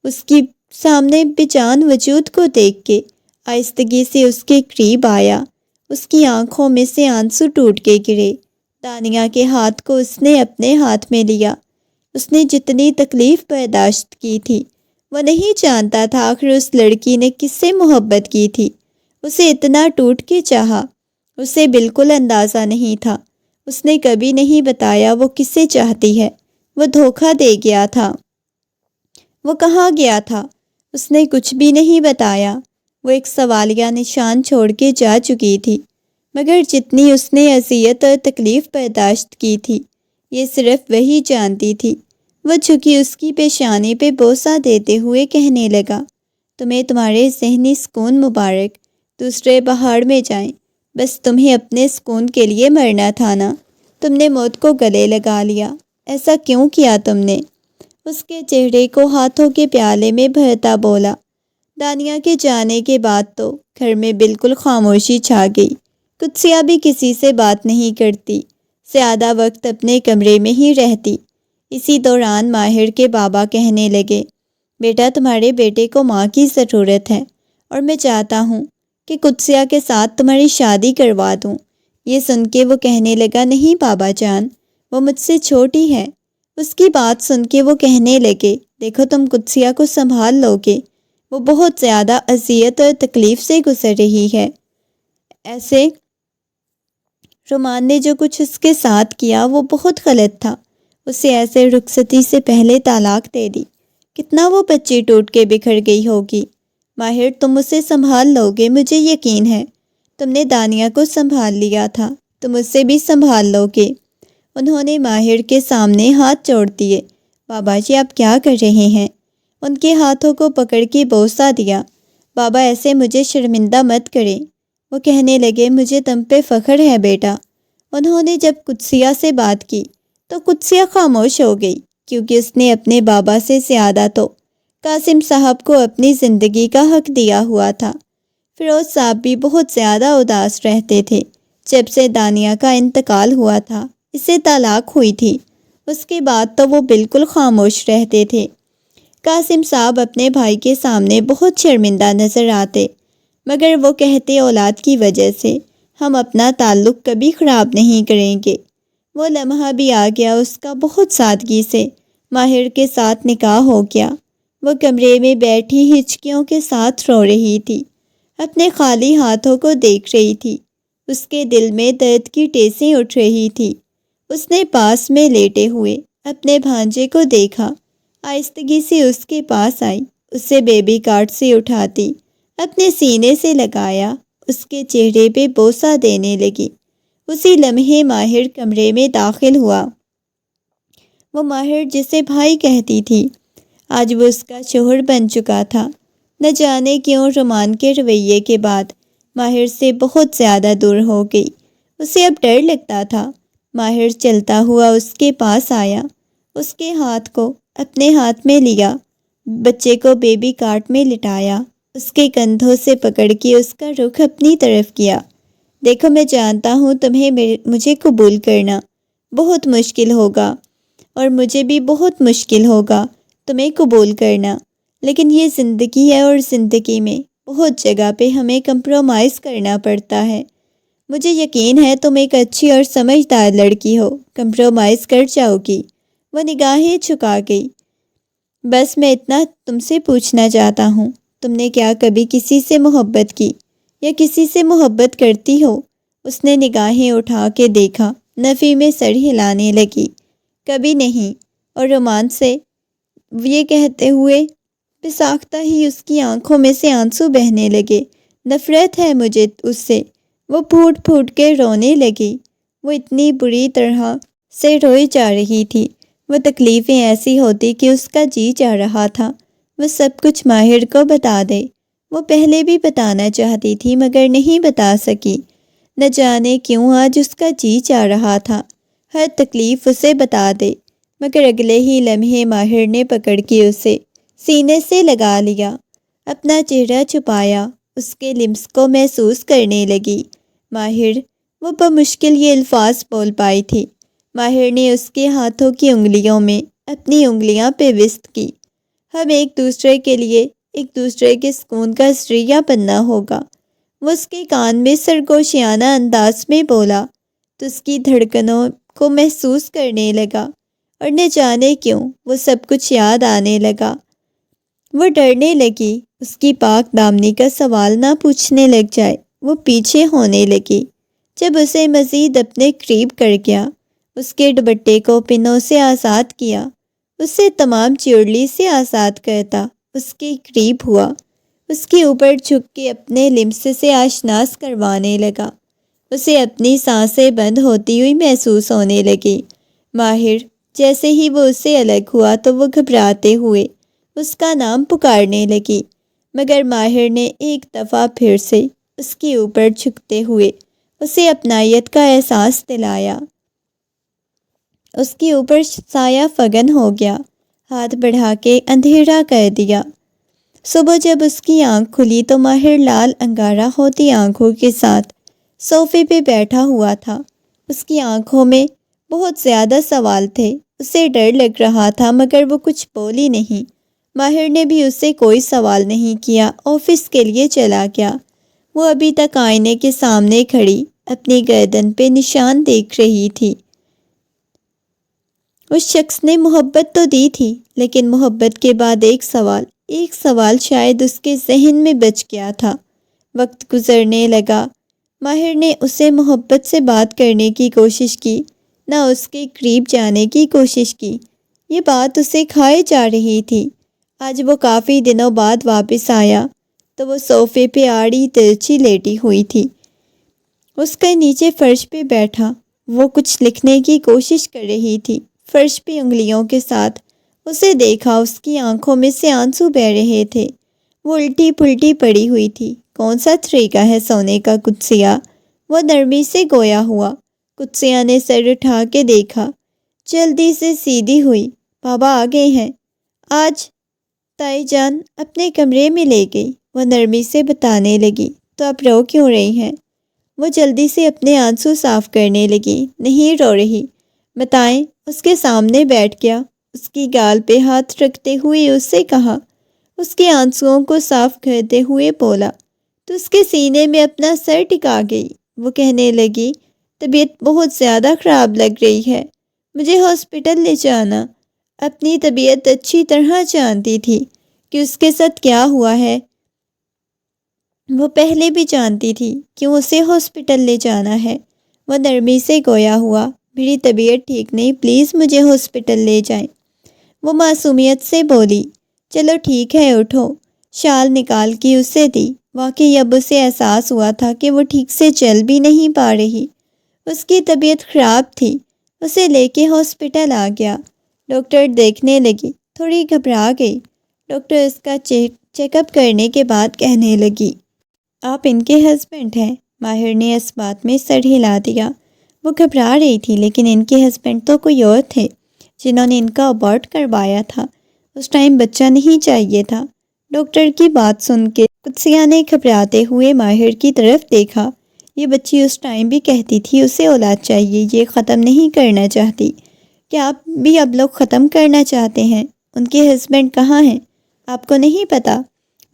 اس کی سامنے بے جان وجود کو دیکھ کے آہستگی سے اس کے قریب آیا۔ اس کی آنکھوں میں سے آنسو ٹوٹ کے گرے۔ دانیہ کے ہاتھ کو اس نے اپنے ہاتھ میں لیا۔ اس نے جتنی تکلیف برداشت کی تھی، وہ نہیں جانتا تھا آخر اس لڑکی نے کس سے محبت کی تھی، اسے اتنا ٹوٹ کے چاہا۔ اسے بالکل اندازہ نہیں تھا، اس نے کبھی نہیں بتایا وہ کس سے چاہتی ہے۔ وہ دھوکہ دے گیا تھا۔ وہ کہاں گیا تھا؟ اس نے کچھ بھی نہیں بتایا۔ وہ ایک سوالیہ نشان چھوڑ کے جا چکی تھی، مگر جتنی اس نے اذیت اور تکلیف برداشت کی تھی، یہ صرف وہی جانتی تھی۔ وہ جھکی اس کی پیشانی پہ بوسہ دیتے ہوئے کہنے لگا، تمہیں تمہارے ذہنی سکون مبارک، دوسرے پہاڑ میں جائیں، بس تمہیں اپنے سکون کے لیے مرنا تھا نا، تم نے موت کو گلے لگا لیا، ایسا کیوں کیا تم نے؟ اس کے چہرے کو ہاتھوں کے پیالے میں بھرتا بولا۔ دانیہ کے جانے کے بعد تو گھر میں بالکل خاموشی چھا گئی۔ قدسیہ بھی کسی سے بات نہیں کرتی، زیادہ وقت اپنے کمرے میں ہی رہتی۔ اسی دوران ماہر کے بابا کہنے لگے، بیٹا تمہارے بیٹے کو ماں کی ضرورت ہے، اور میں چاہتا ہوں کہ قدسیہ کے ساتھ تمہاری شادی کروا دوں۔ یہ سن کے وہ کہنے لگا، نہیں بابا جان، وہ مجھ سے چھوٹی ہے۔ اس کی بات سن کے وہ کہنے لگے، دیکھو تم قدسیہ کو سنبھال لو گے، وہ بہت زیادہ اذیت اور تکلیف سے گزر رہی ہے۔ ایسے رومان نے جو کچھ اس کے ساتھ کیا وہ بہت غلط تھا۔ اسے ایسے رخصتی سے پہلے طلاق دے دی۔ کتنا وہ بچی ٹوٹ کے بکھر گئی ہوگی۔ ماہر، تم اسے سنبھال لو گے، مجھے یقین ہے۔ تم نے دانیہ کو سنبھال لیا تھا، تم اسے بھی سنبھال لو گے۔ انہوں نے ماہر کے سامنے ہاتھ جوڑ دیے۔ بابا جی آپ کیا کر رہے ہیں؟ ان کے ہاتھوں کو پکڑ کے بوسہ دیا۔ بابا ایسے مجھے شرمندہ مت کریں۔ وہ کہنے لگے، مجھے تم پہ فخر ہے بیٹا۔ انہوں نے جب قدسیہ سے بات کی تو قدسیہ خاموش ہو گئی، کیونکہ اس نے اپنے بابا سے زیادہ تو قاسم صاحب کو اپنی زندگی کا حق دیا ہوا تھا۔ فیروز صاحب بھی بہت زیادہ اداس رہتے تھے۔ جب سے دانیہ کا انتقال ہوا تھا، اسے طلاق ہوئی تھی، اس کے بعد تو وہ بالکل خاموش رہتے تھے۔ قاسم صاحب اپنے بھائی کے سامنے بہت شرمندہ نظر آتے، مگر وہ کہتے اولاد کی وجہ سے ہم اپنا تعلق کبھی خراب نہیں کریں گے۔ وہ لمحہ بھی آ گیا، اس کا بہت سادگی سے ماہر کے ساتھ نکاح ہو گیا۔ وہ کمرے میں بیٹھی ہچکیوں کے ساتھ رو رہی تھی، اپنے خالی ہاتھوں کو دیکھ رہی تھی۔ اس کے دل میں درد کی ٹیسیں اٹھ رہی تھی۔ اس نے پاس میں لیٹے ہوئے اپنے بھانجے کو دیکھا، آہستگی سے اس کے پاس آئی، اسے بیبی کارٹ سے اٹھاتی اپنے سینے سے لگایا، اس کے چہرے پہ بوسہ دینے لگی۔ اسی لمحے ماہر کمرے میں داخل ہوا۔ وہ ماہر جسے بھائی کہتی تھی، آج وہ اس کا شوہر بن چکا تھا۔ نہ جانے کیوں رومان کے رویے کے بعد ماہر سے بہت زیادہ دور ہو گئی۔ اسے اب ڈر لگتا تھا۔ ماہر چلتا ہوا اس کے پاس آیا، اس کے ہاتھ کو اپنے ہاتھ میں لیا، بچے کو بیبی کارٹ میں لٹایا، اس کے کندھوں سے پکڑ کے اس کا رخ اپنی طرف کیا۔ دیکھو میں جانتا ہوں تمہیں مجھے قبول کرنا بہت مشکل ہوگا، اور مجھے بھی بہت مشکل ہوگا تمہیں قبول کرنا، لیکن یہ زندگی ہے، اور زندگی میں بہت جگہ پہ ہمیں کمپرومائز کرنا پڑتا ہے۔ مجھے یقین ہے تم ایک اچھی اور سمجھدار لڑکی ہو، کمپرومائز کر جاؤ گی۔ وہ نگاہیں جھکا گئی۔ بس میں اتنا تم سے پوچھنا چاہتا ہوں، تم نے کیا کبھی کسی سے محبت کی یا کسی سے محبت کرتی ہو؟ اس نے نگاہیں اٹھا کے دیکھا، نفی میں سر ہلانے لگی۔ کبھی نہیں۔ اور رومان سے یہ کہتے ہوئے بساختہ ہی اس کی آنکھوں میں سے آنسو بہنے لگے۔ نفرت ہے مجھے اس سے۔ وہ پھوٹ پھوٹ کے رونے لگی۔ وہ اتنی بری طرح سے روئی جا رہی تھی۔ وہ تکلیفیں ایسی ہوتی کہ اس کا جی چاہ رہا تھا وہ سب کچھ ماہر کو بتا دے۔ وہ پہلے بھی بتانا چاہتی تھی مگر نہیں بتا سکی۔ نہ جانے کیوں آج اس کا جی چاہ رہا تھا ہر تکلیف اسے بتا دے، مگر اگلے ہی لمحے ماہر نے پکڑ کے اسے سینے سے لگا لیا، اپنا چہرہ چھپایا، اس کے لمس کو محسوس کرنے لگی۔ ماہر، وہ بمشکل یہ الفاظ بول پائی تھی۔ ماہر نے اس کے ہاتھوں کی انگلیوں میں اپنی انگلیاں پیوست کی۔ ہم ایک دوسرے کے لیے ایک دوسرے کے سکون کا ذریعہ بننا ہوگا۔ وہ اس کے کان میں سرگوشیانہ انداز میں بولا تو اس کی دھڑکنوں کو محسوس کرنے لگا، اور نہ جانے کیوں وہ سب کچھ یاد آنے لگا۔ وہ ڈرنے لگی اس کی پاک دامنی کا سوال نہ پوچھنے لگ جائے۔ وہ پیچھے ہونے لگی۔ جب اسے مزید اپنے قریب کر گیا، اس کے دوپٹے کو پنوں سے آزاد کیا، اسے تمام چیورلی سے آزاد کرتا اس کے قریب ہوا، اس کے اوپر جھک کے اپنے لمس سے آشناس کروانے لگا۔ اسے اپنی سانسیں بند ہوتی ہوئی محسوس ہونے لگی۔ ماہر، جیسے ہی وہ اس سے الگ ہوا تو وہ گھبراتے ہوئے اس کا نام پکارنے لگی، مگر ماہر نے ایک دفعہ پھر سے اس کے اوپر جھکتے ہوئے اسے اپنائیت کا احساس دلایا۔ اس کے اوپر سایہ فگن ہو گیا، ہاتھ بڑھا کے اندھیرا کر دیا۔ صبح جب اس کی آنکھ کھلی تو ماہر لال انگارہ ہوتی آنکھوں کے ساتھ صوفے پہ بیٹھا ہوا تھا۔ اس کی آنکھوں میں بہت زیادہ سوال تھے، اسے ڈر لگ رہا تھا مگر وہ کچھ بولی نہیں۔ ماہر نے بھی اس سے کوئی سوال نہیں کیا، آفس کے لیے چلا گیا۔ وہ ابھی تک آئینے کے سامنے کھڑی اپنی گردن پہ نشان دیکھ رہی تھی۔ اس شخص نے محبت تو دی تھی، لیکن محبت کے بعد ایک سوال شاید اس کے ذہن میں بچ گیا تھا۔ وقت گزرنے لگا۔ ماہر نے اسے محبت سے بات کرنے کی کوشش کی، نہ اس کے قریب جانے کی کوشش کی۔ یہ بات اسے کھائے جا رہی تھی۔ آج وہ کافی دنوں بعد واپس آیا تو وہ صوفے پہ آڑی ترچھی لیٹی ہوئی تھی۔ اس کے نیچے فرش پہ بیٹھا وہ کچھ لکھنے کی کوشش کر رہی تھی۔ فرش پہ انگلیوں کے ساتھ اسے دیکھا، اس کی آنکھوں میں سے آنسو بہہ رہے تھے۔ وہ الٹی پھلٹی پڑی ہوئی تھی۔ کون سا طریقہ ہے سونے کا قدسیہ؟ وہ نرمی سے گویا ہوا۔ قدسیہ نے سر اٹھا کے دیکھا، جلدی سے سیدھی ہوئی۔ بابا آ گئے ہیں آج؟ تائی جان اپنے کمرے میں لے گئی۔ وہ نرمی سے بتانے لگی، تو اب رو کیوں رہی ہیں؟ وہ جلدی سے اپنے آنسو صاف کرنے لگی۔ نہیں رو رہی۔ بتائیں۔ اس کے سامنے بیٹھ گیا، اس کی گال پہ ہاتھ رکھتے ہوئے اس سے کہا، اس کے آنسوؤں کو صاف کرتے ہوئے بولا تو اس کے سینے میں اپنا سر ٹکا گئی۔ وہ کہنے لگی، طبیعت بہت زیادہ خراب لگ رہی ہے، مجھے ہاسپٹل لے جانا۔ اپنی طبیعت اچھی طرح جانتی تھی کہ اس کے ساتھ کیا ہوا ہے۔ وہ پہلے بھی جانتی تھی کیوں اسے ہاسپٹل لے جانا ہے۔ وہ نرمی سے گویا ہوا، میری طبیعت ٹھیک نہیں، پلیز مجھے ہاسپٹل لے جائیں۔ وہ معصومیت سے بولی، چلو ٹھیک ہے اٹھو۔ شال نکال کے اسے دی۔ واقعی اب اسے احساس ہوا تھا کہ وہ ٹھیک سے چل بھی نہیں پا رہی۔ اس کی طبیعت خراب تھی۔ اسے لے کے ہاسپٹل آ گیا۔ ڈاکٹر دیکھنے لگی، تھوڑی گھبرا گئی۔ ڈاکٹر اس کا چیک اپ کرنے کے بعد کہنے لگی، آپ ان کے ہسبینڈ ہیں؟ ماہر نے اس بات میں سر ہلا دیا۔ وہ گھبرا رہی تھی، لیکن ان کے ہسبینڈ تو کوئی اور تھے جنہوں نے ان کا ابارٹ کروایا تھا۔ اس ٹائم بچہ نہیں چاہیے تھا۔ ڈاکٹر کی بات سن کے قدسیہ نے گھبراتے ہوئے ماہر کی طرف دیکھا۔ یہ بچی اس ٹائم بھی کہتی تھی اسے اولاد چاہیے، یہ ختم نہیں کرنا چاہتی۔ کیا آپ بھی اب لوگ ختم کرنا چاہتے ہیں؟ ان کے ہسبینڈ کہاں ہیں؟ آپ کو نہیں پتا؟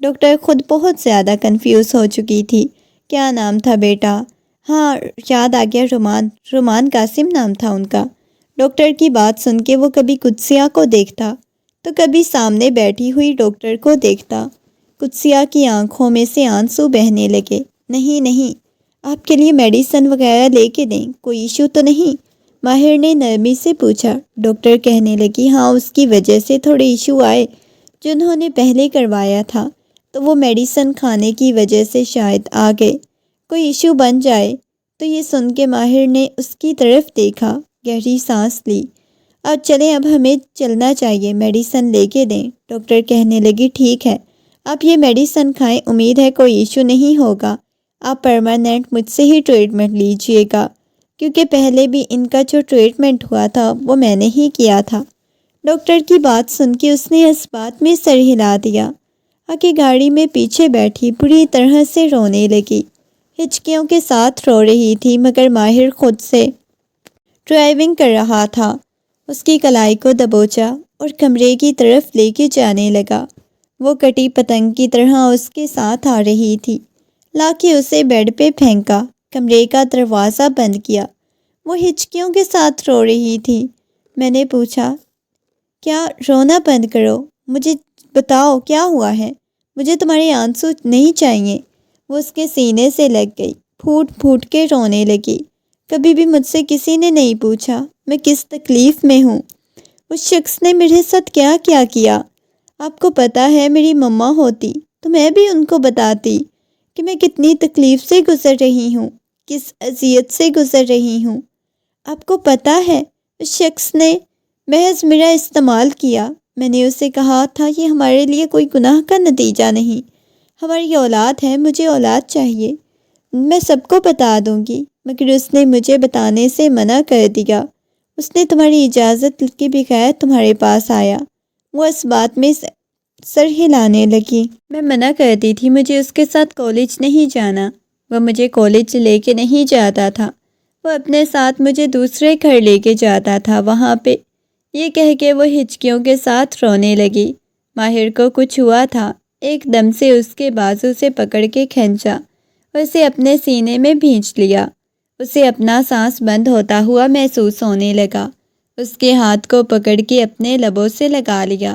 ڈاکٹر خود بہت زیادہ کنفیوز ہو چکی تھی۔ کیا نام تھا بیٹا؟ ہاں یاد آ گیا، رومان قاسم نام تھا ان کا۔ ڈاکٹر کی بات سن کے وہ کبھی قدسیہ کو دیکھتا تو کبھی سامنے بیٹھی ہوئی ڈاکٹر کو دیکھتا۔ قدسیہ کی آنکھوں میں سے آنسو بہنے لگے۔ نہیں، آپ کے لیے میڈیسن وغیرہ لے کے دیں، کوئی ایشو تو نہیں؟ ماہر نے نرمی سے پوچھا۔ ڈاکٹر کہنے لگی، ہاں اس کی وجہ سے تھوڑے ایشو آئے جو انہوں نے پہلے کروایا تھا، تو وہ میڈیسن کھانے کی وجہ سے شاید آ گئے، کوئی ایشو بن جائے۔ تو یہ سن کے ماہر نے اس کی طرف دیکھا، گہری سانس لی۔ اب چلیں، اب ہمیں چلنا چاہیے، میڈیسن لے کے دیں۔ ڈاکٹر کہنے لگی، ٹھیک ہے آپ یہ میڈیسن کھائیں، امید ہے کوئی ایشو نہیں ہوگا۔ آپ پرماننٹ مجھ سے ہی ٹریٹمنٹ لیجئے گا، کیونکہ پہلے بھی ان کا جو ٹریٹمنٹ ہوا تھا وہ میں نے ہی کیا تھا۔ ڈاکٹر کی بات سن کے اس نے اس بات میں سر ہلا دیا۔ آگے گاڑی میں پیچھے بیٹھی بری طرح سے رونے لگی، ہچکیوں کے ساتھ رو رہی تھی، مگر ماہر خود سے ڈرائیونگ کر رہا تھا۔ اس کی کلائی کو دبوچا اور کمرے کی طرف لے کے جانے لگا۔ وہ کٹی پتنگ کی طرح اس کے ساتھ آ رہی تھی۔ لا کے اسے بیڈ پہ پھینکا، کمرے کا دروازہ بند کیا۔ وہ ہچکیوں کے ساتھ رو رہی تھی۔ میں نے پوچھا، کیا رونا بند کرو، مجھے بتاؤ کیا ہوا ہے، مجھے تمہارے آنسو نہیں چاہیے۔ وہ اس کے سینے سے لگ گئی، پھوٹ پھوٹ کے رونے لگی۔ کبھی بھی مجھ سے کسی نے نہیں پوچھا میں کس تکلیف میں ہوں، اس شخص نے میرے ساتھ کیا کیا۔ آپ کو پتہ ہے میری مما ہوتی تو میں بھی ان کو بتاتی کہ میں کتنی تکلیف سے گزر رہی ہوں، کس اذیت سے گزر رہی ہوں۔ آپ کو پتہ ہے اس شخص نے محض میرا استعمال کیا۔ میں نے اسے کہا تھا یہ ہمارے لیے کوئی گناہ کا نتیجہ نہیں، ہماری اولاد ہے، مجھے اولاد چاہیے، میں سب کو بتا دوں گی، مگر اس نے مجھے بتانے سے منع کر دیا۔ اس نے تمہاری اجازت کے بغیر تمہارے پاس آیا۔ وہ اس بات میں سر ہلانے لگی۔ میں منع کرتی تھی، مجھے اس کے ساتھ کالج نہیں جانا، وہ مجھے کالج لے کے نہیں جاتا تھا، وہ اپنے ساتھ مجھے دوسرے گھر لے کے جاتا تھا، وہاں پہ۔ یہ کہہ کے وہ ہچکیوں کے ساتھ رونے لگی۔ ماہر کو کچھ ہوا تھا، ایک دم سے اس کے بازو سے پکڑ کے کھینچا، اسے اپنے سینے میں بھینچ لیا۔ اسے اپنا سانس بند ہوتا ہوا محسوس ہونے لگا۔ اس کے ہاتھ کو پکڑ کے اپنے لبوں سے لگا لیا۔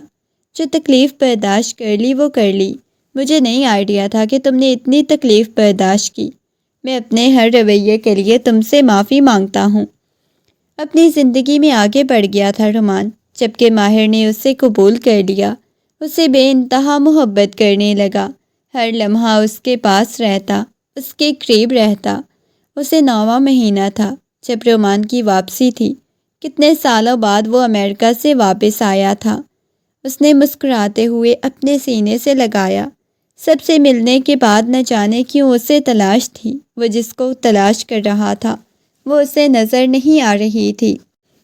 جو تکلیف برداشت کر لی وہ کر لی، مجھے نہیں آئیڈیا تھا کہ تم نے اتنی تکلیف برداشت کی۔ میں اپنے ہر رویے کے لیے تم سے معافی مانگتا ہوں۔ اپنی زندگی میں آگے بڑھ گیا تھا رومان، جبکہ ماہر نے اسے قبول کر لیا۔ اسے بے انتہا محبت کرنے لگا، ہر لمحہ اس کے پاس رہتا، اس کے قریب رہتا۔ اسے 9واں مہینہ تھا جب رومان کی واپسی تھی۔ کتنے سالوں بعد وہ امریکہ سے واپس آیا تھا۔ اس نے مسکراتے ہوئے اپنے سینے سے لگایا۔ سب سے ملنے کے بعد نہ جانے کیوں اسے تلاش تھی۔ وہ جس کو تلاش کر رہا تھا وہ اسے نظر نہیں آ رہی تھی۔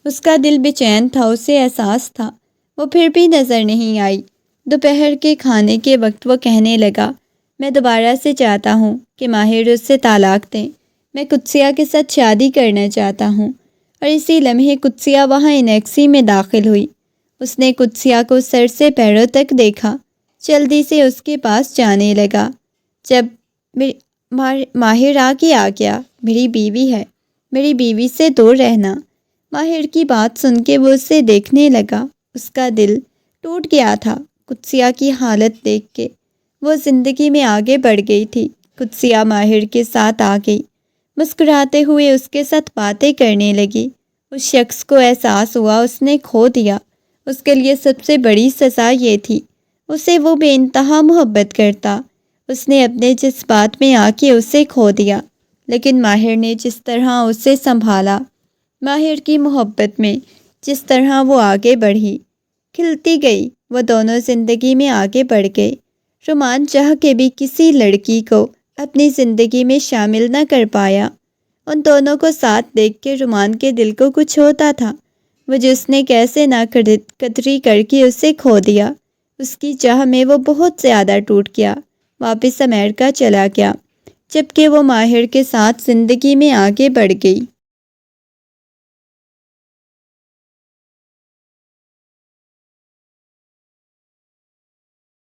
اس کا دل بے چین تھا، اسے احساس تھا، وہ پھر بھی نظر نہیں آئی۔ دوپہر کے کھانے کے وقت وہ کہنے لگا، میں دوبارہ سے چاہتا ہوں کہ ماہر اس سے طلاق دیں۔ میں قدسیہ کے ساتھ شادی کرنا چاہتا ہوں۔ اور اسی لمحے قدسیہ وہاں انیکسی میں داخل ہوئی۔ اس نے قدسیہ کو سر سے پیروں تک دیکھا، جلدی سے اس کے پاس جانے لگا۔ جب ماہر آ گیا، میری بیوی ہے، میری بیوی سے دور رہنا۔ ماہر کی بات سن کے وہ اسے دیکھنے لگا۔ اس کا دل ٹوٹ گیا تھا قدسیہ کی حالت دیکھ کے۔ وہ زندگی میں آگے بڑھ گئی تھی۔ قدسیہ ماہر کے ساتھ آ گئی، مسکراتے ہوئے اس کے ساتھ باتیں کرنے لگی۔ اس شخص کو احساس ہوا اس نے کھو دیا۔ اس کے لیے سب سے بڑی سزا یہ تھی، اسے وہ بے انتہا محبت کرتا۔ اس نے اپنے جذبات میں آ کے اسے کھو دیا، لیکن ماہر نے جس طرح اسے سنبھالا، ماہر کی محبت میں جس طرح وہ آگے بڑھی، کھلتی گئی، وہ دونوں زندگی میں آگے بڑھ گئے۔ رومان چاہ کے بھی کسی لڑکی کو اپنی زندگی میں شامل نہ کر پایا۔ ان دونوں کو ساتھ دیکھ کے رومان کے دل کو کچھ ہوتا تھا، وہ جس نے کیسے نہ قدری کر کے اسے کھو دیا۔ اس کی چاہ میں وہ بہت زیادہ ٹوٹ گیا، واپس امریکہ چلا گیا، جبکہ وہ ماہر کے ساتھ زندگی میں آگے بڑھ گئی۔